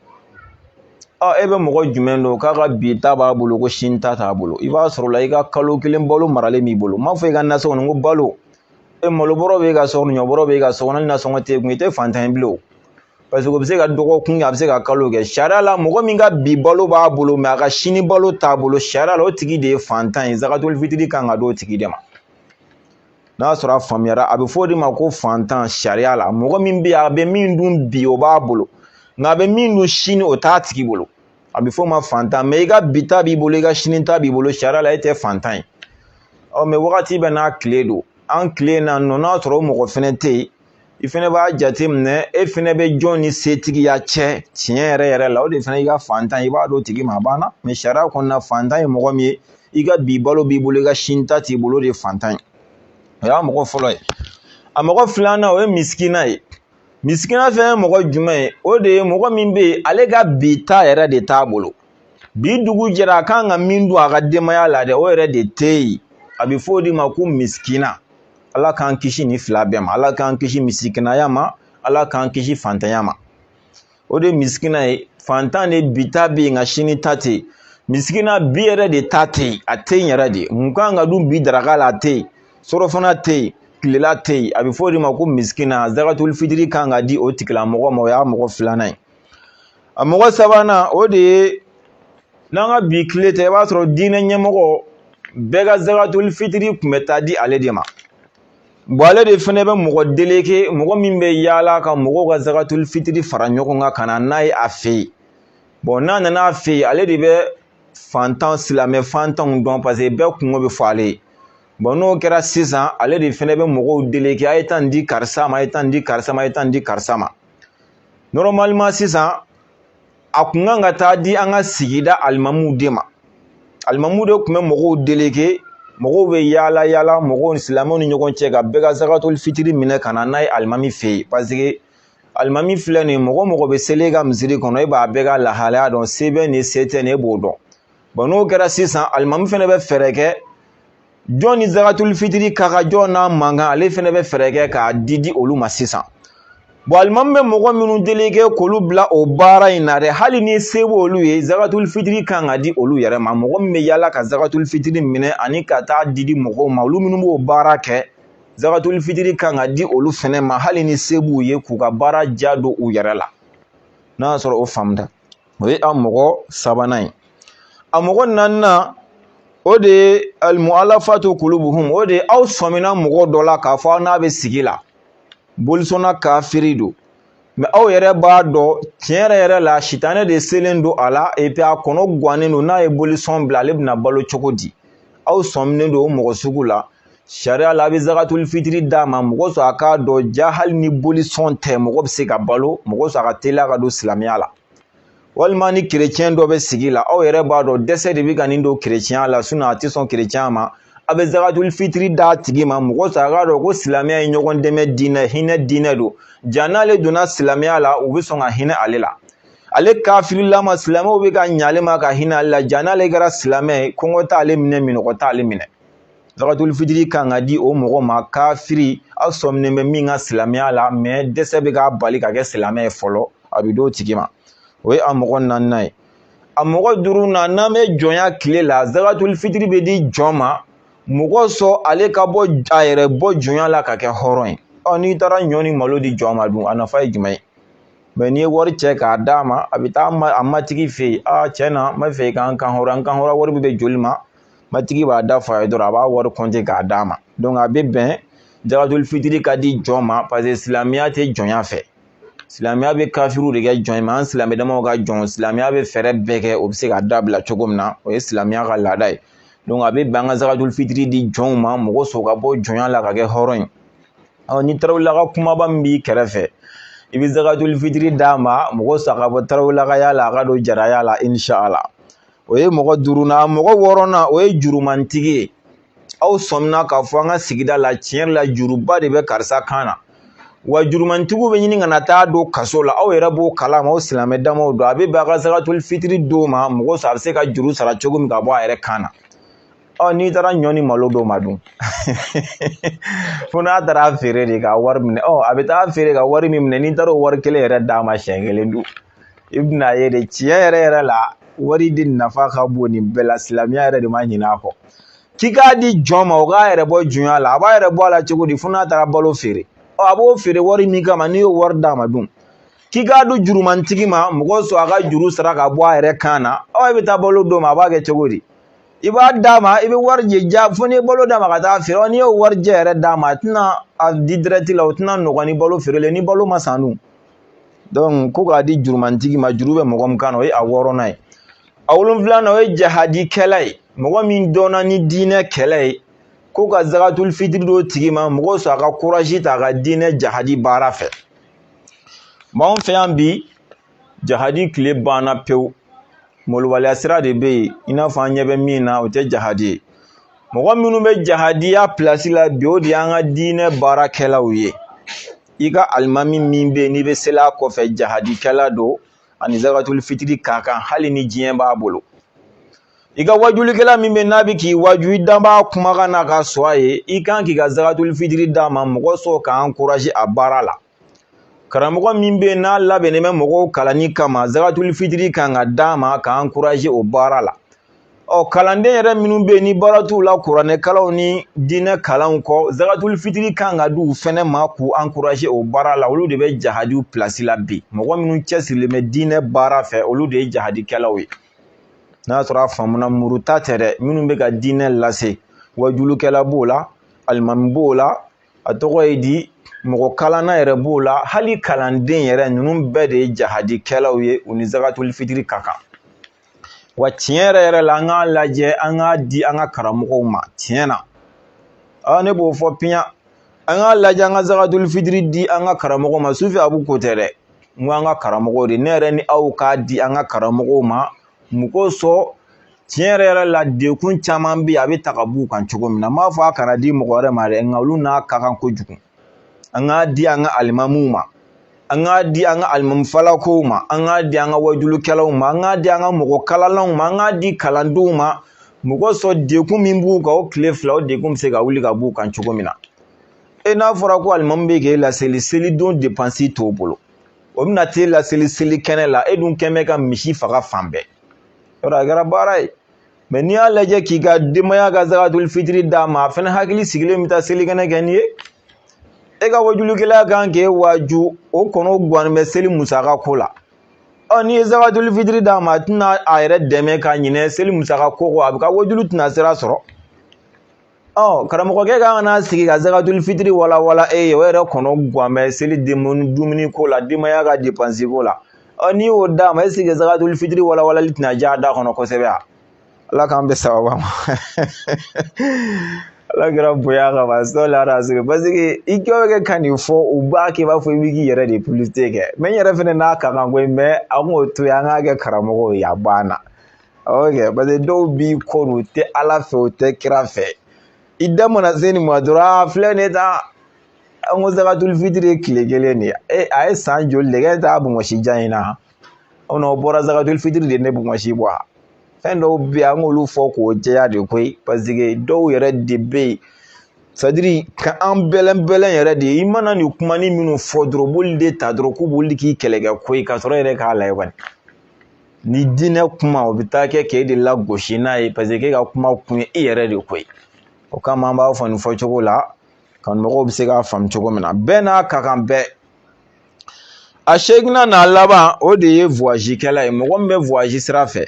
e bɛ mɔgɔ jumɛn don k'a ka bi ta b'a bolo ko sini ta t'a bolo i b'a sɔrɔ la i ka kalo kelen balo maralen b'i bolo n m'a fɔ i ka nasɔngɔ nin ko balo malo bɔrɔ b'e ka so kɔnɔ ɲɔ bɔrɔ b'e ka so kɔnɔ hali nasɔngɔ t'e kun i tɛ fantan ye bilen o parce que o bɛ se ka dɔgɔkun kɛ a bɛ se ka kalo kɛ sariya la mɔgɔ min ka bi balo b'a bolo mais a ka sini balo t'a bolo sariya la o tigi de ye fantan ye zakatul fitiri kan ka d'o tigi de ma n'a sɔrɔ a faamuyara a bɛ fɔ o de ma ko fantan sariya la mɔgɔ min bɛ yen a bɛ min dun bi o b'a bolo nka a bɛ min dun sini o t'a tigi bolo a bɛ fɔ o ma fantan mais i ka bi ta b'i bolo i ka sini ta b'i bolo sariya la e tɛ fantan ye mais wagati bɛ n'a tile don an tile na nɔ n'a sɔrɔ o mɔgɔ fɛnɛ tɛ yen i fɛnɛ b'a jate minɛ e fɛnɛ bɛ jɔn ni setigiya cɛ tiɲɛ yɛrɛ la o de fɛnɛ i ka fantan i b'a dɔn tigi ma a banna mais sariya kɔnɔna fantan ye mɔgɔ min ye i ka bi balo b'i bolo i ka sini ta t'i bolo o de ye fantan ye o y'a mɔgɔ fɔlɔ ye a mɔgɔ filanan o ye misikina ye misikina fɛnɛ ye mɔgɔ jumɛn ye o de ye mɔgɔ min bɛ yen ale ka bi ta yɛrɛ de t'a bolo bi dugu jɛra a kan ka min dun a ka denbaya la dɛ o yɛrɛ de tɛ yen a bɛ fɔ o de ma ko misikina ala k'an kisi ni fila bɛɛ ma ala k'an kisi misikinaya ma ala k'an kisi fantanya ma o de misikina ye fantan de bi ta bɛ yen nka sini ta tɛ yen misikina bi yɛrɛ de ta tɛ yen a tɛ yen yɛrɛ de mun kan ka dun bi daraka la a tɛ yen surɔfana tɛ yen tilela tɛ yen a bɛ fɔ o de ma ko misikina zakatul fitiri kan ka di o tigilamɔgɔ ma o y'a mɔgɔ filanan ye a mɔgɔ sabanan o de ye n'an ka bi tile tɛ i b'a sɔrɔ diinɛ ɲɛmɔgɔ bɛɛ ka zakatul fitiri tun bɛ taa di ale de ma bon ale de fɛnɛ bɛ mɔgɔ deleke mɔgɔ min bɛ yaala ka mɔgɔw ka zakatul fitiri fara ɲɔgɔn kan ka na n'a ye a fɛ yen bon n'a nana a fɛ yen ale de bɛ fantan silamɛ fantanw dɔn parce que bɛɛ kungo bɛ fɔ ale ye bon n'o kɛra sisan ale de fɛnɛ bɛ mɔgɔw deleke a ye taa nin di karisa ma a ye taa nin di karisa ma a ye taa nin di karisa ma normalement sisan a kun kan ka taa di an ka sigida alimamuw de ma alimamuw de tun bɛ mɔgɔw deleke mɔgɔw bɛ yaala yaala mɔgɔw ni silamɛw ni ɲɔgɔn cɛ ka bɛɛ ka zakatul fitiri minɛ ka na n'a ye alimami fɛ yen parce que alimami filɛ nin ye mɔgɔ mɔgɔ bɛ seli e ka misiri kɔnɔ e b'a bɛɛ ka lahalaya dɔn se bɛ ni se tɛ nin e b'o dɔn bon n'o kɛra sisan alimami fɛnɛ bɛ fɛɛrɛ kɛ jɔn ni zakatul fitiri ka kan jɔn n'a man kan ale fɛnɛ bɛ fɛɛrɛ kɛ k'a di olu ma sisan bon alimami bɛ mɔgɔ minnu deleke k'olu bila o baara in na dɛ hali ni se b'olu ye zakatul fitiri kan ka di olu yɛrɛ ma mɔgɔ min bɛ yaala ka zakatul fitiri minɛ ani ka taa di mɔgɔw ma olu minnu b'o baara kɛ zakatul fitiri kan ka di olu fɛnɛ ma hali ni se b'u ye k'u ka baara ja don u yɛrɛ la n'a y'a sɔrɔ o faamuya o ye a mɔgɔ sabanan ye a mɔgɔ naaninan o de ye almu'allafatu qulubuhum o de ye aw sɔmina mɔgɔ dɔ la k'a fɔ aw n'a bɛ sigi la bolisɔnna kafiri don mais aw yɛrɛ b'a dɔn tiɲɛ yɛrɛ la sitanɛ de selen don a la et puis a kɔnɔ gannen don n'a ye bolisɔn bila ale bɛna balo cogo di aw sɔminen don o mɔgɔ sugu la sariya la a bɛ zakatul fitiri d'a ma mɔgɔ sɔrɔ a k'a dɔn ja hali ni bolisɔn tɛ mɔgɔ bɛ se ka balo mɔgɔ sɔrɔ a ka teliya ka don silamɛya la walima ni kerecɛn dɔ bɛ sigi la aw yɛrɛ b'a dɔn dɛsɛ de bɛ ka nin don kerecɛnya la sinon a tɛ sɔn kerecɛnya ma a bɛ zakatul fitiri d'a tigi ma mɔgɔ sɔrɔ a k'a dɔn ko silamɛya ye ɲɔgɔn dɛmɛ diinɛ hinɛ diinɛ don ja n'ale donna silamɛya la u bɛ sɔn ka hinɛ ale la ale kafirilama silamɛw bɛ ka ɲɛ ale ma ka hinɛ ale la ja n'ale kɛra silamɛ ye kɔngɔ t'ale minɛ minɔgɔ t'ale minɛ zakatul fitiri kan ka di o mɔgɔ ma kafiri aw sɔminen bɛ min ka silamɛya la mais dɛsɛ bɛ k'a bali ka kɛ silamɛ ye fɔlɔ a bɛ d'o tigi ma o ye a mɔgɔ naaninan ye a mɔgɔ duurunan n'an bɛ jɔnya tile la zakatul fitiri bɛ di jɔn ma mɔgɔ sɔn ale ka bɔ a yɛrɛ bɔ jɔnya la ka kɛ hɔrɔn ye n'i taara ɲɔ ni malo di jɔn ma dun a nafa ye jumɛn ye mais n'i ye wari cɛ k'a d'a ma a bɛ taa a matigi fɛ yen tiɲɛ na n bɛ fɛ k'an kan hɔrɔn wari bɛ bɛn joli ma matigi b'a da f'a ye dɔrɔn a b'a wari compter k'a d'a ma donc a bɛ bɛn zakatul fitiri ka di jɔn ma parce que silamɛya tɛ jɔnya fɛ silamɛya bɛ kafiriw de kɛ jɔn ye mais an silamɛ damaw ka jɔn silamɛya bɛ fɛɛrɛ bɛɛ kɛ o bɛ se ka dabila cogo min na o ye silamɛya ka laada ye donc a bɛ bɛn an ka zakatul fitiri di jɔnw ma mɔgɔ sɔn ka bɔ jɔnya la ka kɛ hɔrɔn ye ni tarawelaka kumaba min b'i kɛrɛfɛ i bɛ zakatul fitiri d'a ma mɔgɔ sɔn ka bɔ tarawelakaya la a ka don jaraya la inshallah o ye mɔgɔ duurunan a mɔgɔ wɔɔrɔnan o ye jurumantigi ye aw sɔmina k'a fɔ an ka sigida la tiɲɛ la juruba de bɛ karisa kan na wa jurumantigiw bɛ ɲini ka na taa don kaso la aw yɛrɛ b'o kalama aw silamɛ damaw don a bɛ bɛn a ka zakatul fitiri don ma mɔgɔ sɔn a bɛ se ka juru sara cogo min ka bɔ a yɛrɛ kan na n'i taara ɲɔ ni malo dɔw ma dun fo n'a taara feere de ka wari minɛ a bɛ taa feere ka wari min minɛ n'i taara o wari kelen yɛrɛ d'a ma siɲɛ kelen dun i bɛna ye de tiɲɛ yɛrɛ la wari di nafa ka bon nin bɛɛ la silamɛya yɛrɛ de ma ɲinɛ a kɔ k'i k'a di jɔn ma o k'a yɛrɛ bɔ junya la a b'a yɛrɛ bɔ a la cogo di fo n'a taara balo feere a b'o feere wari min kama n'i y'o wari d'a ma dun k'i k'a don jurumantigi ma mɔgɔ sɔn a ka juru sara ka bɔ a yɛrɛ kan na i bɛ taa balo d'o ma a b'a kɛ cogo di i b'a d'a ma i bɛ wari jɛ fo n'i ye balo d'a ma ka taa feere n'i y'o wari jɛ yɛrɛ d'a ma a tɛna a di direct la o tɛna nɔgɔ ni balo feerelen ni balo ma san dun donc ko k'a di jurumantigi ma juru bɛ mɔgɔ min kan na o ye a 6nan ye a 7nan o ye jahadikɛla ye mɔgɔ min dɔnna ni diinɛ kɛlɛ ye ko ka zakatul fitiri d'o tigi ma mɔgɔ sɔn a ka courage ta a ka diinɛ jahadi baara fɛ anw fɛ yan bi jahadi tile banna pewu malobaliya sira de bɛ yen i n'a fɔ an ɲɛ bɛ min na o tɛ jahadi ye mɔgɔ minnu bɛ jahadiya place la bi o de y'an ka diinɛ baarakɛlaw ye i ka alimami min bɛ yen n'i bɛ seli a kɔfɛ jahadikɛla don ani zakatul fitiri ka kan hali ni diɲɛ b'a bolo i ka wajulikɛla min bɛ n'a bɛ k'i waju i danb'a kumakan na ka sɔn a ye i kan k'i ka zakatul fitiri d'a ma mɔgɔ sɔn ka encourager a baara la karamɔgɔ min bɛ yen n'a labɛnnen bɛ mɔgɔw kalanni kama zakatul fitiri kan ka d'a ma ka encourager o baara la kalanden yɛrɛ minnu bɛ yen ni baara t'u la kuranɛkalaw ni diinɛ kalanw kɔ zakatul fitiri kan ka d'u fɛnɛ ma k'u encourager o baara la olu de bɛ jahadiw place la bi mɔgɔ minnu cɛsirilen bɛ diinɛ baara fɛ olu de ye jahadikɛlaw ye n'a sɔrɔ a faamuna muruta tɛ dɛ minnu bɛ ka diinɛ lase wajulukɛla b'o la alimami b'o la a tɔgɔ ye di mɔgɔ kalanna yɛrɛ b'o la hali kalanden yɛrɛ ninnu bɛɛ de ye jahadikɛlaw ye u ni zakatul fitiri ka kan wa tiɲɛ yɛrɛ la an k'a lajɛ an k'a di an ka karamɔgɔw ma tiɲɛ na ne b'o fɔ piɲa an k'a lajɛ an ka zakatul fitiri di an ka karamɔgɔw ma sufi abu ko tɛ dɛ n ko an ka karamɔgɔw de ne yɛrɛ ni aw k'a di an ka karamɔgɔw ma mɔgɔ sɔn tiɲɛ yɛrɛ la dekun caman bɛ yen a bɛ ta ka b'u kan cogo min na n b'a fɔ a kana di mɔgɔ wɛrɛ ma dɛ nka olu n'a ka kan kojugu an k'a di an ka alimamuw ma an k'a di an ka alimamufalakow ma an k'a di an ka wajulukɛlaw ma an k'a di an ka mɔgɔ kalanlanw ma an k'a di kalandenw ma mɔgɔ sɔn dekun min b'u kan o tile fila o dekun bɛ se ka wuli ka b'u kan cogo min na n'a fɔra ko alimamu bɛ k'e laseli selidon dépense t'o bolo o bɛna t'e laseli seli kɛnɛ la e dun kɛn bɛ ka misi faga fan bɛɛ yɔrɔ a kɛra baara ye mɛ n'i y'a lajɛ k'i ka denbaya ka zakatul fitiri d'a ma a fɛnɛ hakili sigilen bɛ taa selikɛnɛ kɛ nin ye e ka wajulukɛla kan k'e waju o kɔnɔ guwanen bɛ seli musaka ko la n'i ye zakatul fitiri d'a ma a tɛna a yɛrɛ dɛmɛ ka ɲinɛ seli musaka ko kɔ a bɛ ka wajulu tɛna sira sɔrɔ karamɔgɔkɛ kan ka n'a sigi ka zakatul fitiri walawala e ye o yɛrɛ kɔnɔ guwan bɛ seli dumuni ko la denbaya ka dépense ko la n'i y'o d'a ma est ce que zakatul fitiri walawalali tɛna diya a da kɔnɔ kosɛbɛ wa ala k'an bɛ sababa ma ala kɛra bonya kama sɔli rasul parce que i kɛ bɛ kɛ ka nin fɔ u b'a kɛ i b'a fɔ i bɛ k'i yɛrɛ de publicité kɛ mais n yɛrɛ fɛnɛ n'a ka kan koyi mais an k'o to yen an k'a kɛ karamɔgɔw ye a banna ok parce que dɔw b'i kɔrɔ u tɛ ala fɛ u tɛ kira fɛ i da mana se nin ma dɔrɔn filɛ nin ta an ko zakatul fitiri ye tile kelen de ye a ye san joli de kɛ t'a bɔnsi jan in na o bɔra zakatul fitiri de ne bɔnsi bɔ fɛn dɔw bɛ yen an k'olu fɔ k'o jɛya de koyi parce que dɔw yɛrɛ de bɛ yen c'est à dire ka an bɛlɛn yɛrɛ de i mana nin kumani minnu fɔ dɔrɔn b'olu de ta dɔrɔn k'u b'olu k'i kɛlɛkɛ koyi ka sɔrɔ yɛrɛ k'a layɛ kɔni ni diinɛ kuma o bɛ taa kɛ k'e de lagosi n'a ye parce que e ka kuma kun ye i yɛrɛ de koyi o kama an b'a fɔ nin fɔcogo la kanumɔgɔw bɛ se k'a faamu cogo min na bɛɛ n'a ka kan bɛɛ a seginna n'a laban o de ye voyage kɛla ye mɔgɔ min bɛ voyage sira fɛ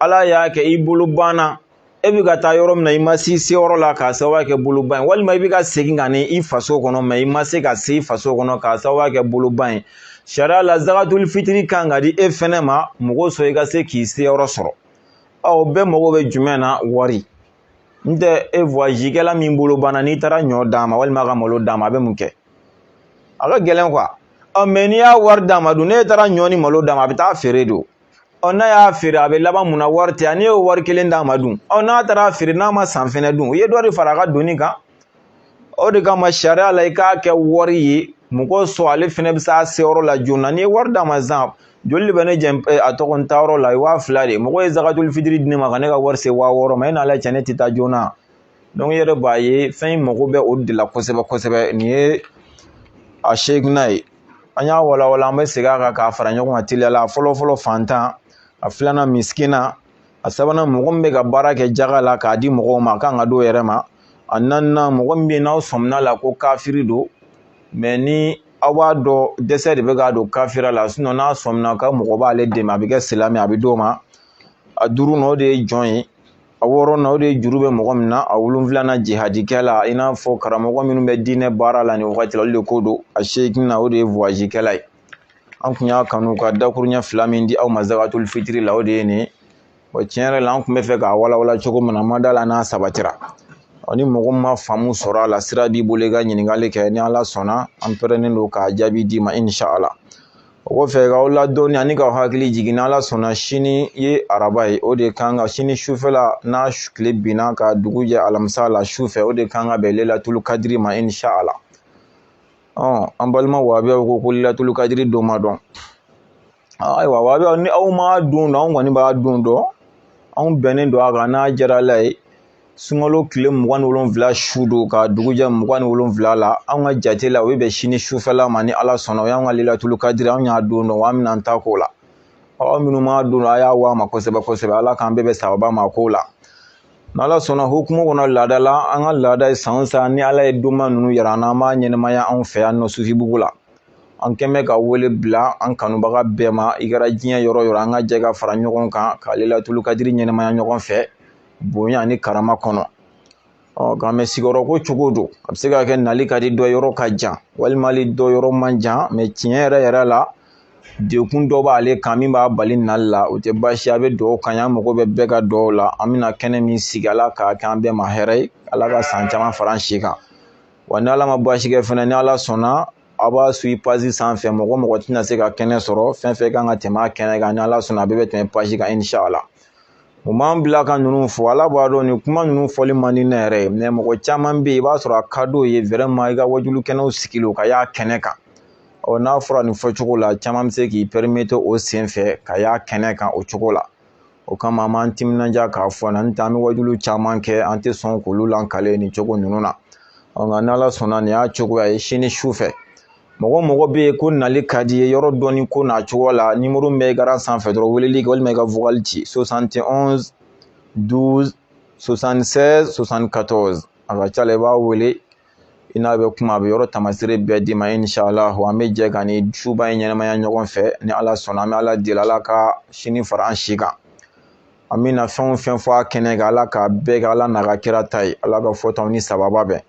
ala y'a kɛ i bolo banna e bɛ ka taa yɔrɔ min na i ma se yɔrɔ la k'a sababu kɛ bolo ban ye walima i bɛ ka segin ka na i faso kɔnɔ mɛ i ma se ka se i faso kɔnɔ k'a sababu kɛ bolo ban ye sariya la zakatul fitiri kan ka di e fɛnɛ ma mɔgɔ sɔn i ka se k'i se yɔrɔ sɔrɔ o bɛɛ mago bɛ jumɛn na wari n tɛ e voyage kɛla min bolo banna n'i taara ɲɔ d'a ma walima a ka malo d'a ma a bɛ mun kɛ a ka gɛlɛn quoi mɛ n'i y'a wari d'a ma dun n'e taara ɲɔ ni malo d'a ma a bɛ taa feere don n'a y'a feere a bɛ laban mun na wari tɛ yan ne y'o wari kelen d'a ma dun n'a taara feere n'a ma san fɛnɛ dun u ye dɔ de fara a ka donni kan o de kama sariya la i k'a kɛ wari ye mɔgɔ sɔn ale fɛnɛ bɛ s'a se yɔrɔ la joona n'i ye wari d'a ma sisan joli de bɛ ne jɛ a tɔgɔ n ta yɔrɔ la 2000 de mɔgɔ ye zakatul fitiri di ne ma ka ne ka wari se 6000 ma e n'ale cɛ ne tɛ taa joona donc i yɛrɛ b'a ye fɛn in mago bɛ o de la kosɛbɛ kosɛbɛ nin ye a seginna ye an y'a walawala an bɛ segin a kan k'a fara ɲɔgɔn kan teliya la fɔlɔ fantan a filanan miskina a sabanan mɔgɔ min bɛ ka baara kɛ jaga la k'a di mɔgɔw ma a kan ka d'o yɛrɛ ma a naaninan mɔgɔ min bɛ yen n'aw sɔmina la ko kafiri don mais ni aw b'a dɔn dɛsɛ de bɛ k'a don kafira la n'a sɔmina ka mɔgɔ b'ale dɛmɛ a bɛ kɛ silamɛ a bɛ d'o ma a 5 na o de ye jɔn ye a 6 na o de ye juru bɛ mɔgɔ min na a 7 na jihadikɛ la i n'a fɔ karamɔgɔ minnu bɛ diinɛ baara la nin wagati la olu de ko don a 8 na o de ye voyage kɛla ye an kun y'a kanu ka dakuruɲɛ 2 min di aw ma zakatul fitiri la o de ye nin bon tiɲɛ yɛrɛ la an kun bɛ fɛ k'a walawala cogo min na ma da la n'a sabatira ni mɔgɔ ma faamu sɔrɔ a la sira b'i bolo i ka ɲininkali kɛ ni Ala sɔnna an pɛrɛnnen don k'a jaabi d'i ma inshallah o kɔfɛ k'aw ladɔnni ani k'aw hakili jigin ni Ala sɔnna sini ye araba ye o de kan ka sini sufɛla n'a tile binna ka dugu jɛ alamisa la sufɛ o de kan ka bɛn Lailatul Kadiri ma inshallah an balima wahabiyaw ko Lailatul Kadiri don ma dɔn ayiwa wahabiyaw ni aw ma don dɔn an kɔni b'a don dɔn anw bɛnnen don a kan n'a diyara Ala ye sunkalo tile 27 su don ka dugu jɛ 27 la an ka jate la o bɛ bɛn sini sufɛla ma ni Ala sɔnna o y'an ka Lailatul Kadiri an y'a don dɔn an bɛna an ta k'o la aw minnu m'a don a y'a wa ma kosɛbɛ kosɛbɛ Ala k'an bɛɛ bɛ sababa ma k'o la ni Ala sɔnna hukumu kɔnɔ laada la an ka laada ye san o san ni Ala ye donba ninnu yira an na an b'a ɲɛnɛmaya anw fɛ yan nɔ Sufibugu la an kɛn bɛ ka wele bila an kanubaga bɛɛ ma i kɛra diɲɛ yɔrɔ yɔrɔ an ka jɛ ka fara ɲɔgɔn kan ka Lailatul Kadiri ɲɛnɛmaya ɲɔgɔn fɛ bonya ni karama kɔnɔ nka mɛ sigiyɔrɔ ko cogo don a bɛ se ka kɛ nali ka di dɔ yɔrɔ ka jan walima dɔ yɔrɔ man jan mɛ tiɲɛ yɛrɛ la dekun dɔ b'ale kan min b'a bali nali la o tɛ baasi a bɛ dugawu kan an mago bɛ bɛɛ ka dugawu la an bɛna kɛnɛ min sigi Ala k'a kɛ an bɛɛ ma hɛrɛ ye Ala ka san caman fara an si kan wa ni Ala ma baasi kɛ fana ni Ala sɔnna a b'a suit page sanfɛ mɔgɔ tɛna se ka kɛnɛ sɔrɔ fɛn fɛn kan ka tɛmɛ a kɛnɛ kan ni Ala sɔnna a bɛɛ bɛ tɛmɛ page kan inshallah o m'an bila ka ninnu fɔ Ala b'a dɔn nin kuma ninnu fɔli man di ne yɛrɛ ye mɛ mɔgɔ caman bɛ yen i b'a sɔrɔ a ka d'o ye vraiment i ka wajulu kɛnɛw sigilen ka y'a kɛnɛ kan n'a fɔra nin fɔcogo la caman bɛ se k'i permettre o sen fɛ ka y'a kɛnɛ kan o cogo la o kama an b'an timinanja k'a fɔ n'an tɛ an bɛ wajulu caman kɛ an tɛ sɔn k'olu lankale nin cogo ninnu na nka ni Ala sɔnna nin y'a cogoya ye sini sufɛ mɔgɔ bɛ yen ko nali ka di ye yɔrɔ dɔɔni ko n'a cogo la numéro min bɛ écran sanfɛ dɔrɔn weleli kɛ walima i ka vocal ci 71 12 76 74 a ka ca la i b'a wele i n'a bɛ kuma a bɛ yɔrɔ tamasire bɛɛ d'i ma inshallah an bɛ jɛ ka nin suba in ɲɛnamaya ɲɔgɔn fɛ ni Ala sɔnna an bɛ Ala deli Ala ka sini fara an si kan an bɛna fɛn o fɛn fɔ a kɛnɛ kan Ala k'a bɛɛ kɛ Ala n'a ka kira ta ye Ala ka fɔtaw ni sababa bɛn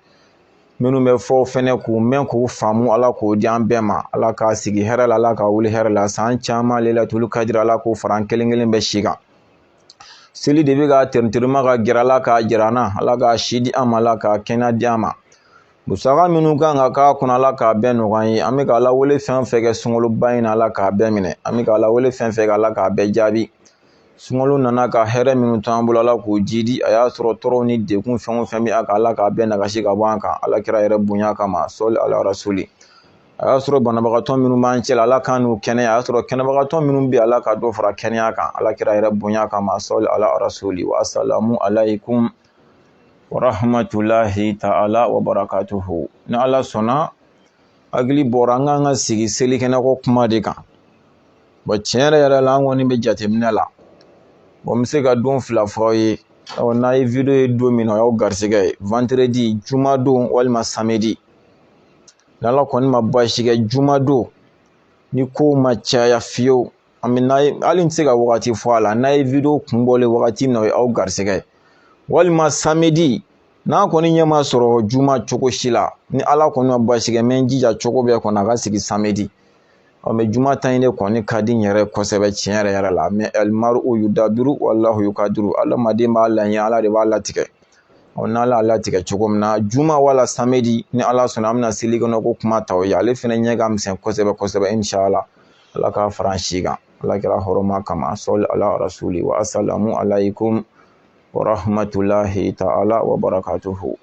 minnu bɛ fɔ fɛnɛ k'u mɛn k'u faamu Ala k'o di an bɛɛ ma Ala k'a sigi hɛrɛ la Ala k'a wuli hɛrɛ la san caman Lailatul Kadiri Ala k'o fara an kelen kelen bɛɛ si kan seli de bɛ ka tɛrɛntɛrɛma ka gɛrɛ Ala k'a jira an na Ala k'a si di an ma Ala k'a kɛnɛya di an ma musaka minnu kan ka k'a kɔnɔ Ala k'a bɛɛ nɔgɔya ye an bɛ k'a lawele fɛn fɛn kɛ sunkaloba in na Ala k'a bɛɛ minɛ an bɛ k'a lawele fɛn fɛn kɛ Ala k'a bɛɛ jaabi sunkalo nana ka hɛrɛ minnu to an bolo Ala k'o ji di a y'a sɔrɔ tɔɔrɔ ni dekun fɛn o fɛn bɛ a kan Ala k'a bɛɛ nagasi ka bɔ an kan Ala kira yɛrɛ bonya kama sɔli ala rasuli a y'a sɔrɔ banabagatɔ minnu b'an cɛla Ala k'an n'u kɛnɛya a y'a sɔrɔ kɛnɛbagatɔ minnu bɛ Ala ka dɔ fara kɛnɛya kan Ala kira yɛrɛ bonya kama sɔli ala rasuli wa assalamu alaikum wa rahmatulahi ta'ala wa barakatuhu ni Ala sɔnna hakili bɔra an kan ka sigi selikɛnɛko kuma de kan tiɲɛ yɛrɛ la an kɔni bɛ jateminɛ la n bɛ se ka don 2 fɔ aw ye n'a ye video ye don min na o y'aw garisɛgɛ ye vendredi juma don walima samedi ni Ala kɔni ma baasi kɛ juma don ni ko ma caya fiyewu an bɛ hali n tɛ se ka wagati fɔ a la n'a ye video kun bɔlen wagati min na o ye aw garisɛgɛ ye walima samedi n'a kɔni ɲɛ ma sɔrɔ juma cogo si la ni Ala kɔni ma baasi kɛ n bɛ n jija cogo bɛɛ kɔnɔ a ka sigi samedi mɛ juma ta in de kɔni ka di n yɛrɛ kosɛbɛ tiɲɛ yɛrɛ la mɛ alimaru yudabiru wallahu yukadiru adamaden b'a laɲini Ala de b'a latigɛ n'Ala y'a latigɛ cogo min na juma wala samedi ni Ala sɔnna an bɛna seli kɔnɔ ko kuma ta o ye ale fana ɲɛ ka misɛn kosɛbɛ kosɛbɛ inshallah Ala k'a fara an si kan Ala kɛra hɔrɔma kama sɔli ala rasuli wa assalamu alaikum wa rahmatulahi ta'ala wa barakatuhu